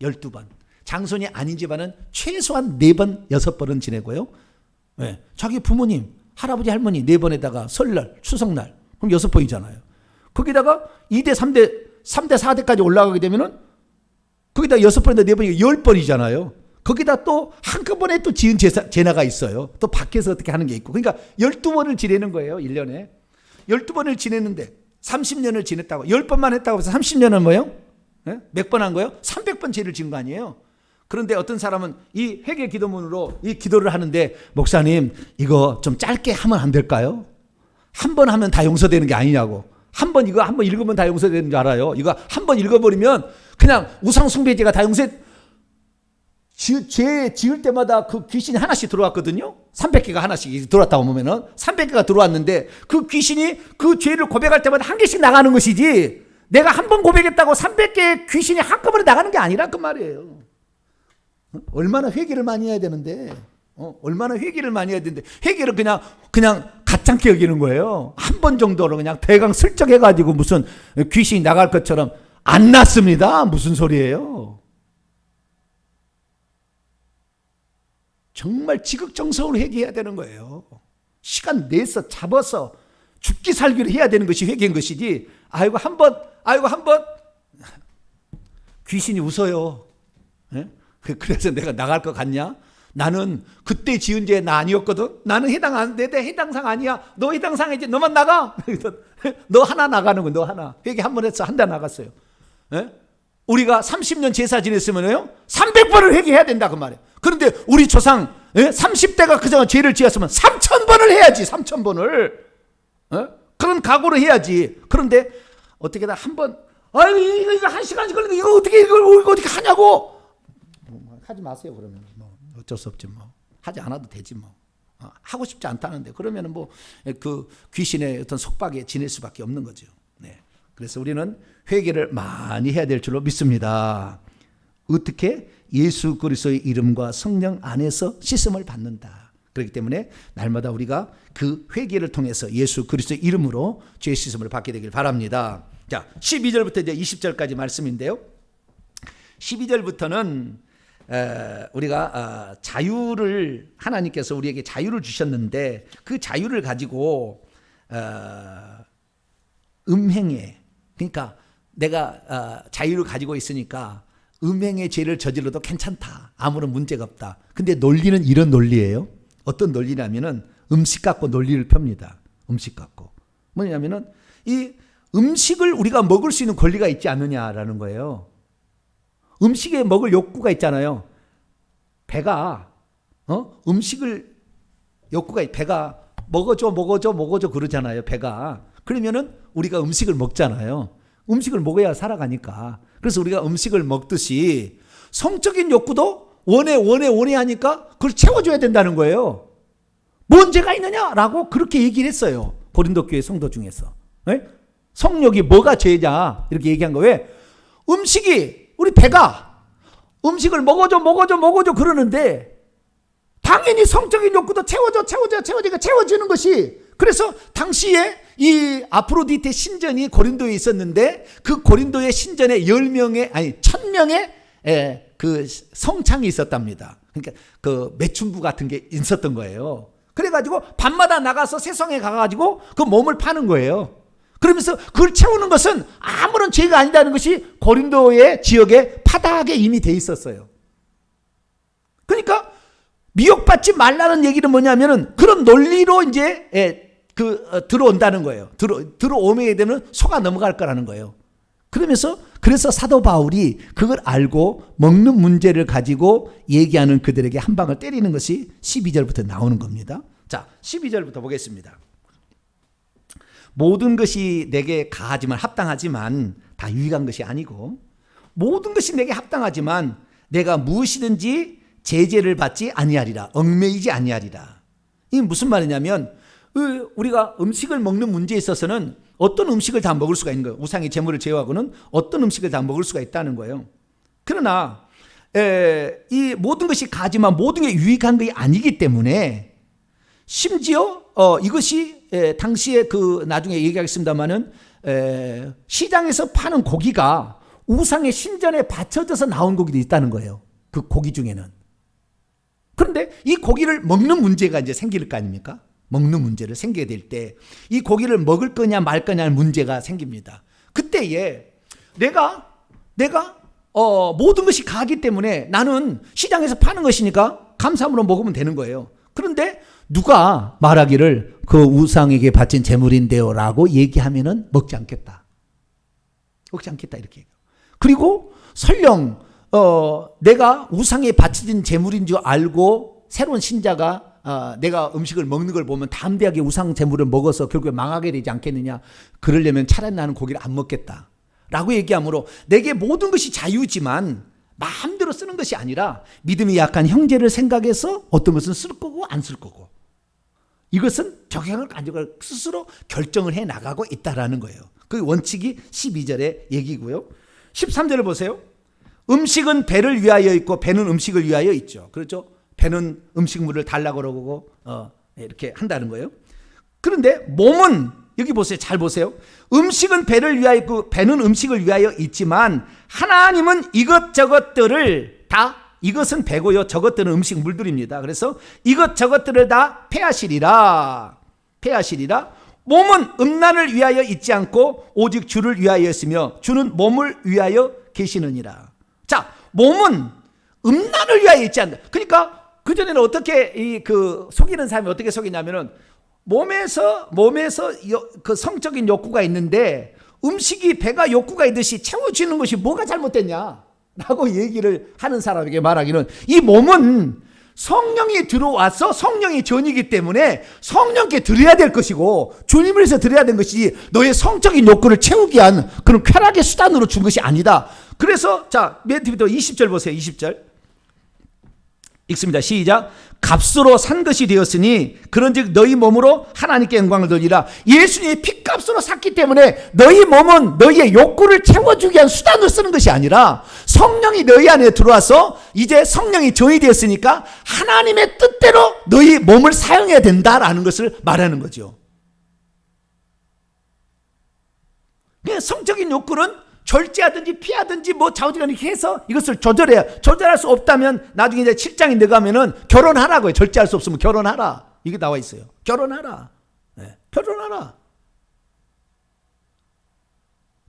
Speaker 1: 12번. 장손이 아닌 집안은 최소한 4번, 6번은 지내고요. 자기 부모님, 할아버지, 할머니 4번에다가 설날, 추석날, 그럼 6번이잖아요. 거기다가 2대, 3대, 4대까지 올라가게 되면은 거기다 6번에다 4번이 10번이잖아요. 거기다 또 한꺼번에 또 지은 제사가 있어요. 또 밖에서 어떻게 하는 게 있고. 그러니까 12번을 지내는 거예요. 1년에. 12번을 지냈는데 30년을 지냈다고. 10번만 했다고 해서 30년은 뭐예요? 몇 번 한 거예요? 300번 죄를 지은 거 아니에요. 그런데 어떤 사람은 이 회개 기도문으로 이 기도를 하는데, 목사님 이거 좀 짧게 하면 안 될까요? 한 번 하면 다 용서되는 게 아니냐고. 한 번 읽으면 다 용서되는 줄 알아요? 이거 한 번 읽어버리면 그냥 우상숭배죄가 다 죄 지을 때마다 그 귀신이 하나씩 들어왔거든요. 300개가 하나씩 들어왔다고 보면은 300개가 들어왔는데 그 귀신이 그 죄를 고백할 때마다 한 개씩 나가는 것이지, 내가 한 번 고백했다고 300개의 귀신이 한꺼번에 나가는 게 아니라 그 말이에요. 얼마나 회개를 많이 해야 되는데, 얼마나 회개를 많이 해야 되는데, 회개를 그냥 가짱게 여기는 거예요. 한 번 정도로 그냥 대강 슬쩍 해가지고 무슨 귀신이 나갈 것처럼 안 났습니다. 무슨 소리예요? 정말 지극정성으로 회개해야 되는 거예요. 시간 내서 잡아서 죽기 살기를 해야 되는 것이 회개인 것이지, 아이고 한 번 귀신이 웃어요. 그래서 내가 나갈 것 같냐? 나는 그때 지은 죄 나 아니었거든. 나는 내 해당상 아니야. 너 해당상이지. 너만 나가. 너 하나 나가는 거야. 너 하나. 회개 한 번 했어. 한 달 나갔어요. 우리가 30년 제사 지냈으면요 300번을 회개해야 된다 그 말이에요. 그런데 우리 조상 30대가 그저 죄를 지었으면 3000번을 해야지. 3000번을. 그런 각오를 해야지. 그런데 어떻게 다 한 번, 이거 1시간씩 걸리는데 이거 어떻게 하냐고. 하지 마세요. 그러면 어쩔 수 없지 뭐. 하지 않아도 되지 뭐. 하고 싶지 않다는데 그러면은 뭐 그 귀신의 어떤 속박에 지낼 수밖에 없는 거죠. 네. 그래서 우리는 회개를 많이 해야 될 줄로 믿습니다. 어떻게? 예수 그리스도의 이름과 성령 안에서 씻음을 받는다. 그렇기 때문에 날마다 우리가 그 회개를 통해서 예수 그리스도의 이름으로 죄 씻음을 받게 되길 바랍니다. 자, 12절부터 이제 20절까지 말씀인데요. 12절부터는 우리가 자유를 하나님께서 우리에게 자유를 주셨는데 그 자유를 가지고 음행에 그러니까 내가 자유를 가지고 있으니까 음행의 죄를 저질러도 괜찮다. 아무런 문제가 없다. 근데 논리는 이런 논리예요. 어떤 논리냐면은 음식 갖고 논리를 펴니다. 음식 갖고. 뭐냐면은 이 음식을 우리가 먹을 수 있는 권리가 있지 않느냐라는 거예요. 음식에 먹을 욕구가 있잖아요. 배가 음식을 배가 먹어줘 그러잖아요. 배가. 그러면은 우리가 음식을 먹잖아요. 음식을 먹어야 살아가니까. 그래서 우리가 음식을 먹듯이 성적인 욕구도 원해 하니까 그걸 채워줘야 된다는 거예요. 뭔 죄가 있느냐라고 그렇게 얘기를 했어요. 고린도 교회 성도 중에서. 네? 성욕이 뭐가 죄냐 이렇게 얘기한 거예요. 왜? 음식이 우리 배가 음식을 먹어줘 그러는데 당연히 성적인 욕구도 채워주는 것이 그래서 당시에 이 아프로디테 신전이 고린도에 있었는데 그 고린도의 신전에 1000명의 그 성창이 있었답니다. 그러니까 그 매춘부 같은 게 있었던 거예요. 그래가지고 밤마다 나가서 세상에 가가지고 그 몸을 파는 거예요. 그러면서 그걸 채우는 것은 아무런 죄가 아니다는 것이 고린도의 지역에 파닥에 이미 돼 있었어요. 그러니까 미혹받지 말라는 얘기는 뭐냐면은 그런 논리로 이제 들어온다는 거예요. 들어오게 되면 속아 넘어갈 거라는 거예요. 그래서 사도 바울이 그걸 알고 먹는 문제를 가지고 얘기하는 그들에게 한 방을 때리는 것이 12절부터 나오는 겁니다. 자, 12절부터 보겠습니다. 모든 것이 내게 가하지만 합당하지만 다 유익한 것이 아니고 모든 것이 내게 합당하지만 내가 무엇이든지 제재를 받지 아니하리라. 얽매이지 아니하리라. 이게 무슨 말이냐면 우리가 음식을 먹는 문제에 있어서는 어떤 음식을 다 먹을 수가 있는 거예요. 우상의 제물을 제외하고는 어떤 음식을 다 먹을 수가 있다는 거예요. 그러나 이 모든 것이 가지만 모든 게 유익한 것이 아니기 때문에 심지어 이것이 당시에 그 나중에 얘기하겠습니다마는 시장에서 파는 고기가 우상의 신전에 바쳐져서 나온 고기도 있다는 거예요. 그 고기 중에는. 그런데 이 고기를 먹는 문제가 이제 생길 거 아닙니까? 먹는 문제를 생기게 될 때 이 고기를 먹을 거냐 말 거냐는 문제가 생깁니다. 그때에 내가 모든 것이 가기 때문에 나는 시장에서 파는 것이니까 감사함으로 먹으면 되는 거예요. 그런데 누가 말하기를 그 우상에게 바친 제물인데요 라고 얘기하면은 먹지 않겠다 이렇게. 그리고 설령 내가 우상에 바쳐진 제물인 줄 알고 새로운 신자가 내가 음식을 먹는 걸 보면 담대하게 우상 제물을 먹어서 결국에 망하게 되지 않겠느냐. 그러려면 차라리 나는 고기를 안 먹겠다 라고 얘기하므로 내게 모든 것이 자유지만 마음대로 쓰는 것이 아니라 믿음이 약한 형제를 생각해서 어떤 것은 쓸 거고 안 쓸 거고 이것은 적용을 가지고 스스로 결정을 해 나가고 있다라는 거예요. 그 원칙이 12절의 얘기고요. 13절을 보세요. 음식은 배를 위하여 있고 배는 음식을 위하여 있죠. 그렇죠? 배는 음식물을 달라고 그러고 이렇게 한다는 거예요. 그런데 몸은 여기 보세요. 잘 보세요. 음식은 배를 위하여 있고 배는 음식을 위하여 있지만 하나님은 이것저것들을 다 이것은 배고요. 저것들은 음식물들입니다. 그래서 이것저것들을 다 폐하시리라. 몸은 음란을 위하여 있지 않고 오직 주를 위하여 있으며 주는 몸을 위하여 계시느니라. 자, 몸은 음란을 위하여 있지 않는다. 그러니까 그전에는 어떻게 속이는 사람이 어떻게 속이냐면은 몸에서 그 성적인 욕구가 있는데 음식이 배가 욕구가 있듯이 채워주는 것이 뭐가 잘못됐냐 라고 얘기를 하는 사람에게 말하기는 이 몸은 성령이 들어와서 성령이 전이기 때문에 성령께 드려야 될 것이고 주님을 위해서 드려야 되는 것이지 너의 성적인 욕구를 채우기 위한 그런 쾌락의 수단으로 준 것이 아니다. 그래서 자, 맨 뒤부터 20절 보세요. 20절 읽습니다. 시작. 값으로 산 것이 되었으니 그런즉 너희 몸으로 하나님께 영광을 돌리라. 예수님이 핏값으로 샀기 때문에 너희 몸은 너희의 욕구를 채워주기 위한 수단으로 쓰는 것이 아니라 성령이 너희 안에 들어와서 이제 성령이 전이 되었으니까 하나님의 뜻대로 너희 몸을 사용해야 된다라는 것을 말하는 거죠. 성적인 욕구는 절제하든지 피하든지 뭐 좌우지간 이렇게 해서 이것을 조절해야. 조절할 수 없다면 나중에 이제 7장에 들어가면은 결혼하라고요. 절제할 수 없으면 결혼하라. 이게 나와 있어요. 결혼하라. 네, 결혼하라.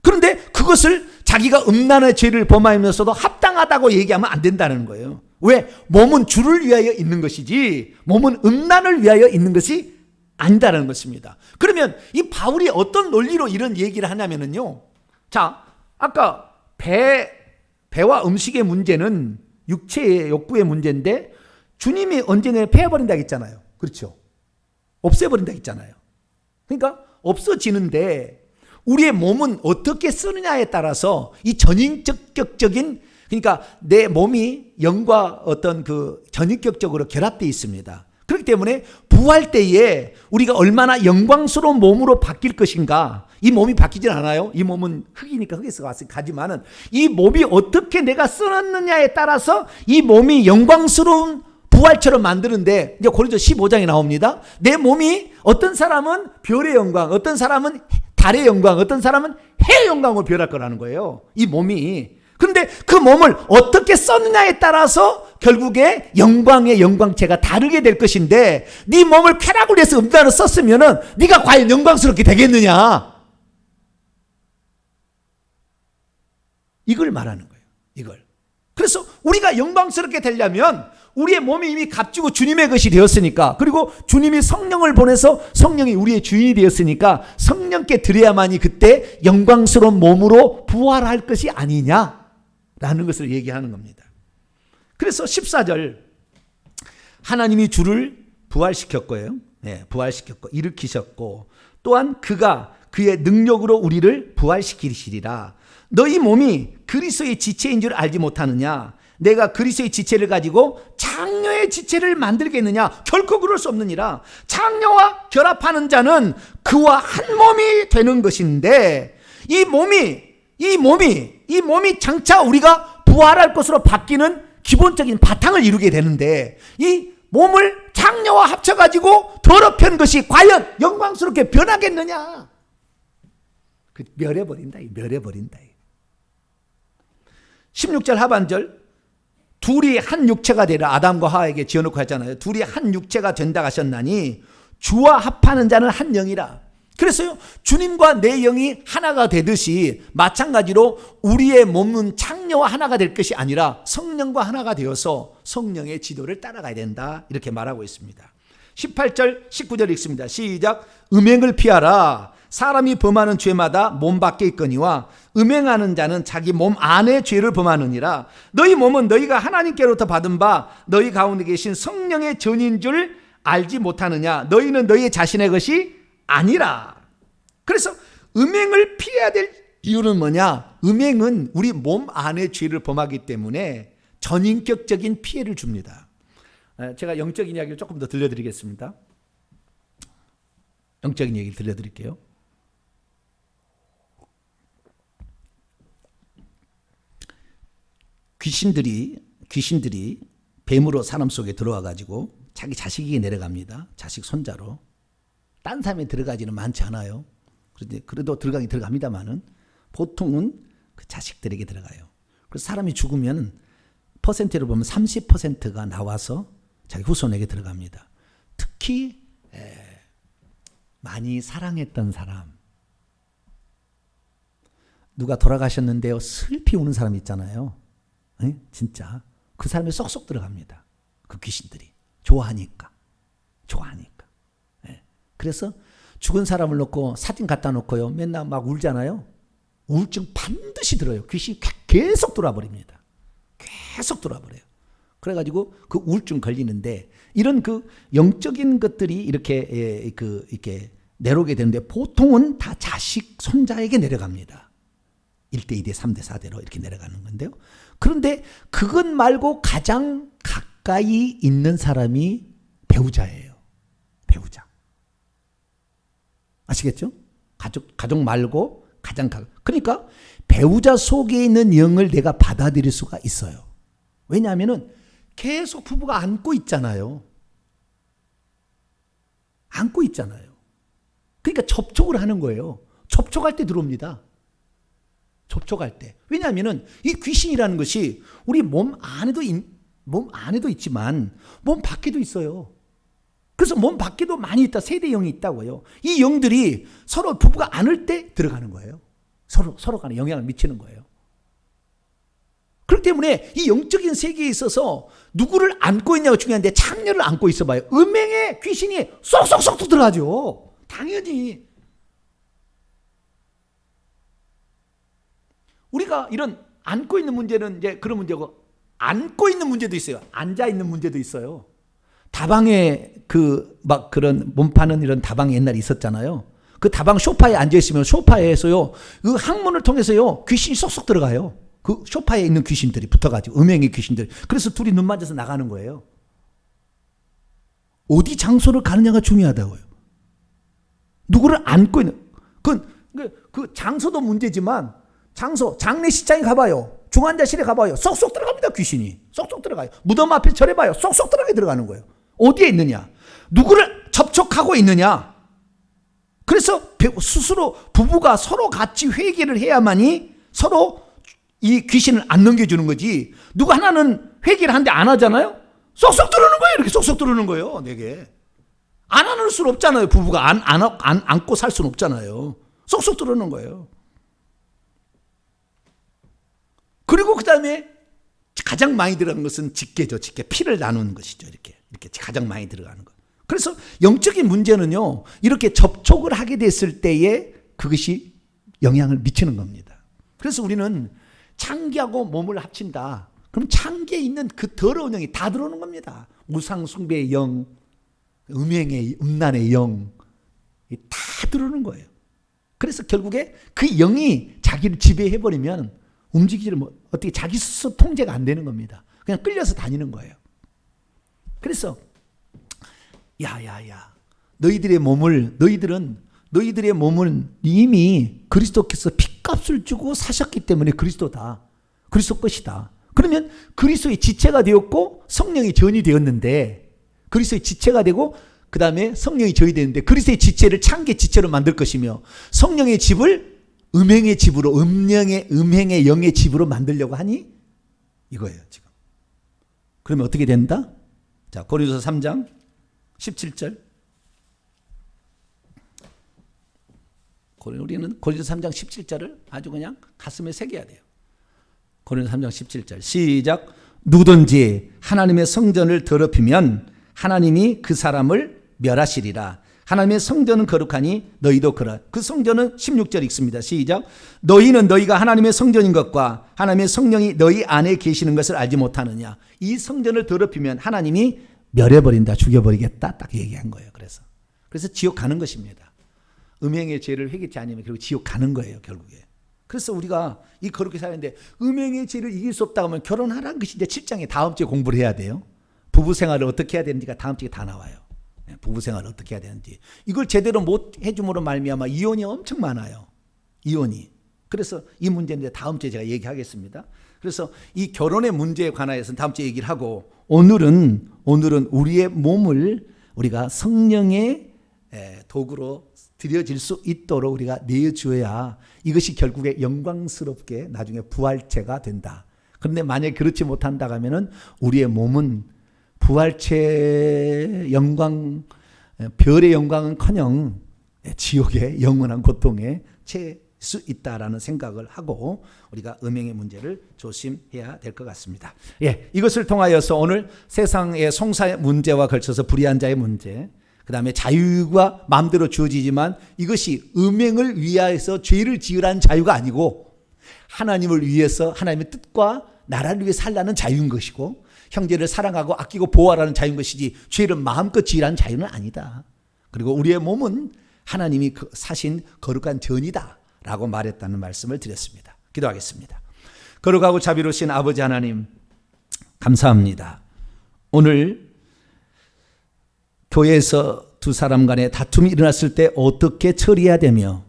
Speaker 1: 그런데 그것을 자기가 음란의 죄를 범하면서도 합당하다고 얘기하면 안 된다는 거예요. 왜? 몸은 주를 위하여 있는 것이지 몸은 음란을 위하여 있는 것이 아니다라는 것입니다. 그러면 이 바울이 어떤 논리로 이런 얘기를 하냐면요. 자, 아까 배와 음식의 문제는 육체의 욕구의 문제인데 주님이 언제나 패해버린다고 했잖아요. 그렇죠? 없애버린다고 했잖아요. 그러니까 없어지는데 우리의 몸은 어떻게 쓰느냐에 따라서 이 전인격적인, 그러니까 내 몸이 영과 어떤 그 전인격적으로 결합되어 있습니다. 그렇기 때문에 부활 때에 우리가 얼마나 영광스러운 몸으로 바뀔 것인가. 이 몸이 바뀌질 않아요. 이 몸은 흙이니까 흙에서 왔을 가지만은 이 몸이 어떻게 내가 쓰느냐에 따라서 이 몸이 영광스러운 부활처럼 만드는데, 이제 고린도 15장에 나옵니다. 내 몸이 어떤 사람은 별의 영광, 어떤 사람은 달의 영광, 어떤 사람은 해의 영광으로 변할 거라는 거예요. 이 몸이. 그런데 그 몸을 어떻게 썼느냐에 따라서 결국에 영광의 영광체가 다르게 될 것인데, 네 몸을 쾌락을 위해서 음란을 썼으면은 네가 과연 영광스럽게 되겠느냐? 이걸 말하는 거예요. 이걸. 그래서 우리가 영광스럽게 되려면 우리의 몸이 이미 값지고 주님의 것이 되었으니까, 그리고 주님이 성령을 보내서 성령이 우리의 주인이 되었으니까 성령께 드려야만이 그때 영광스러운 몸으로 부활할 것이 아니냐라는 것을 얘기하는 겁니다. 그래서 14절, 하나님이 주를 부활시켰고요. 네, 부활시켰고 일으키셨고 또한 그가 그의 능력으로 우리를 부활시키시리라. 너희 몸이 그리스도의 지체인 줄 알지 못하느냐? 내가 그리스도의 지체를 가지고 장녀의 지체를 만들겠느냐? 결코 그럴 수 없느니라. 장녀와 결합하는 자는 그와 한 몸이 되는 것인데, 이 몸이 장차 우리가 부활할 것으로 바뀌는 기본적인 바탕을 이루게 되는데, 이 몸을 장녀와 합쳐가지고 더럽힌 것이 과연 영광스럽게 변하겠느냐? 그 멸해버린다. 16절 하반절, 둘이 한 육체가 되라. 아담과 하와에게 지어놓고 하잖아요. 둘이 한 육체가 된다 하셨나니 주와 합하는 자는 한 영이라. 그래서요, 주님과 내 영이 하나가 되듯이 마찬가지로 우리의 몸은 창녀와 하나가 될 것이 아니라 성령과 하나가 되어서 성령의 지도를 따라가야 된다, 이렇게 말하고 있습니다. 18절 19절 읽습니다. 시작. 음행을 피하라. 사람이 범하는 죄마다 몸 밖에 있거니와 음행하는 자는 자기 몸 안에 죄를 범하느니라. 너희 몸은 너희가 하나님께로부터 받은 바 너희 가운데 계신 성령의 전인 줄 알지 못하느냐? 너희는 너희 자신의 것이 아니라. 그래서 음행을 피해야 될 이유는 뭐냐? 음행은 우리 몸 안에 죄를 범하기 때문에 전인격적인 피해를 줍니다. 제가 영적인 이야기를 조금 더 들려드리겠습니다. 영적인 얘기를 들려드릴게요. 귀신들이 뱀으로 사람 속에 들어와 가지고 자기 자식에게 내려갑니다. 자식 손자로. 딴 사람이 들어가지는 많지 않아요. 그래도 들어가긴 들어갑니다만은 보통은 그 자식들에게 들어가요. 그래서 사람이 죽으면 퍼센트로 보면 30%가 나와서 자기 후손에게 들어갑니다. 특히 많이 사랑했던 사람, 누가 돌아가셨는데요 슬피 우는 사람 있잖아요. 진짜 그 사람이 쏙쏙 들어갑니다. 그 귀신들이 좋아하니까. 그래서 죽은 사람을 놓고 사진 갖다 놓고요 맨날 막 울잖아요. 우울증 반드시 들어요. 귀신이 계속 돌아버립니다. 계속 돌아버려요. 그래가지고 그 우울증 걸리는데, 이런 그 영적인 것들이 이렇게 내려오게 되는데 보통은 다 자식 손자에게 내려갑니다. 1대 2대 3대 4대로 이렇게 내려가는 건데요. 그런데 그것 말고 가장 가까이 있는 사람이 배우자예요. 배우자. 아시겠죠? 가족 말고 가장 그러니까 배우자 속에 있는 영을 내가 받아들일 수가 있어요. 왜냐하면은 계속 부부가 안고 있잖아요. 그러니까 접촉을 하는 거예요. 접촉할 때 들어옵니다. 접촉할 때. 왜냐하면은 이 귀신이라는 것이 우리 몸 안에도 있지만 몸 밖에도 있어요. 그래서 몸 밖에도 많이 있다. 세대 영이 있다고요. 이 영들이 서로 부부가 안을 때 들어가는 거예요. 서로 간에 영향을 미치는 거예요. 그렇기 때문에 이 영적인 세계에 있어서 누구를 안고 있냐가 중요한데 창녀를 안고 있어봐요. 음행의 귀신이 쏙쏙쏙 들어가죠. 당연히. 우리가 이런 안고 있는 문제는 이제 그런 문제고, 안고 있는 문제도 있어요. 앉아 있는 문제도 있어요. 다방에 그런 몸파는 이런 다방이 옛날에 있었잖아요. 그 다방 소파에 앉아 있으면 소파에서요, 그 항문을 통해서요, 귀신이 쏙쏙 들어가요. 그 소파에 있는 귀신들이 붙어가지고, 음행의 귀신들이. 그래서 둘이 눈 맞아서 나가는 거예요. 어디 장소를 가느냐가 중요하다고요. 누구를 안고 있는, 그 장소도 문제지만, 장례식장에 가봐요. 중환자실에 가봐요. 쏙쏙 들어갑니다, 귀신이. 쏙쏙 들어가요. 무덤 앞에 절해봐요. 쏙쏙 들어가는 거예요. 어디에 있느냐? 누구를 접촉하고 있느냐? 그래서 스스로 부부가 서로 같이 회개를 해야만이 서로 이 귀신을 안 넘겨주는 거지. 누구 하나는 회개를 하는데 안 하잖아요? 쏙쏙 들어오는 거예요. 이렇게 쏙쏙 들어오는 거예요. 내게. 안 하는 수는 없잖아요. 부부가 안고 살 수는 없잖아요. 쏙쏙 들어오는 거예요. 그리고 그 다음에 가장 많이 들어가는 것은 직계죠. 직계. 피를 나누는 것이죠. 이렇게 가장 많이 들어가는 것. 그래서 영적인 문제는요, 이렇게 접촉을 하게 됐을 때에 그것이 영향을 미치는 겁니다. 그래서 우리는 창기하고 몸을 합친다. 그럼 창기에 있는 그 더러운 영이 다 들어오는 겁니다. 우상숭배의 영, 음란의 영, 다 들어오는 거예요. 그래서 결국에 그 영이 자기를 지배해버리면 움직이지를 어떻게 자기 스스로 통제가 안 되는 겁니다. 그냥 끌려서 다니는 거예요. 그래서 야야야, 너희들의 몸은 이미 그리스도께서 핏값을 주고 사셨기 때문에 그리스도다. 그리스도 것이다. 그러면 그리스도의 지체가 되었고 성령이 전이 되었는데, 그리스도의 지체가 되고 그 다음에 성령이 전이 되는데, 그리스도의 지체를 창기의 지체로 만들 것이며 성령의 집을 음행의 집으로, 음행의 영의 집으로 만들려고 하니 이거예요, 지금. 그러면 어떻게 된다? 자, 고린도서 3장 17절. 우리는 고린도서 3장 17절을 아주 그냥 가슴에 새겨야 돼요. 고린도서 3장 17절. 시작. 누구든지 하나님의 성전을 더럽히면 하나님이 그 사람을 멸하시리라. 하나님의 성전은 거룩하니 너희도 그러. 그 성전은 16절 읽습니다. 시작. 너희는 너희가 하나님의 성전인 것과 하나님의 성령이 너희 안에 계시는 것을 알지 못하느냐. 이 성전을 더럽히면 하나님이 멸해버린다, 죽여버리겠다, 딱 얘기한 거예요. 그래서 지옥 가는 것입니다. 음행의 죄를 회개치 않으면 결국 지옥 가는 거예요, 결국에. 그래서 우리가 이 거룩히 살았는데 음행의 죄를 이길 수 없다고 하면 결혼하라는 것이 이제 7장에 다음 주에 공부를 해야 돼요. 부부 생활을 어떻게 해야 되는지가 다음 주에 다 나와요. 부부 생활을 어떻게 해야 되는지. 이걸 제대로 못 해줌으로 말미암아 이혼이 엄청 많아요. 이혼이. 그래서 이 문제는 다음 주에 제가 얘기하겠습니다. 그래서 이 결혼의 문제에 관하여서는 다음 주에 얘기를 하고, 오늘은 우리의 몸을 우리가 성령의 도구로 드려질 수 있도록 우리가 내어줘야 이것이 결국에 영광스럽게 나중에 부활체가 된다. 그런데 만약에 그렇지 못한다 하면은 우리의 몸은 부활체 영광, 별의 영광은커녕 지옥의 영원한 고통에 처할 수 있다라는 생각을 하고 우리가 음행의 문제를 조심해야 될 것 같습니다. 이것을 통하여서 오늘 세상의 송사의 문제와 걸쳐서 불의한 자의 문제, 그 다음에 자유가 마음대로 주어지지만 이것이 음행을 위하여서 죄를 지으라는 자유가 아니고 하나님을 위해서 하나님의 뜻과 나라를 위해 살라는 자유인 것이고, 형제를 사랑하고 아끼고 보호하라는 자유인 것이지 죄를 마음껏 지으라는 자유는 아니다. 그리고 우리의 몸은 하나님이 사신 거룩한 전이다 라고 말했다는 말씀을 드렸습니다. 기도하겠습니다. 거룩하고 자비로우신 아버지 하나님, 감사합니다. 오늘 교회에서 두 사람 간의 다툼이 일어났을 때 어떻게 처리해야 되며,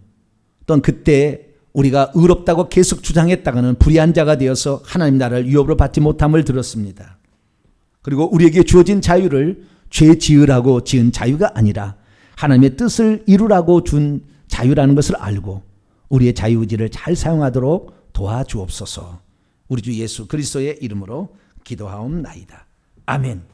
Speaker 1: 또는 그때 우리가 의롭다고 계속 주장했다가는 불의한 자가 되어서 하나님 나라를 유업으로 받지 못함을 들었습니다. 그리고 우리에게 주어진 자유를 죄 지으라고 지은 자유가 아니라 하나님의 뜻을 이루라고 준 자유라는 것을 알고 우리의 자유의지를 잘 사용하도록 도와주옵소서. 우리 주 예수 그리스도의 이름으로 기도하옵나이다. 아멘.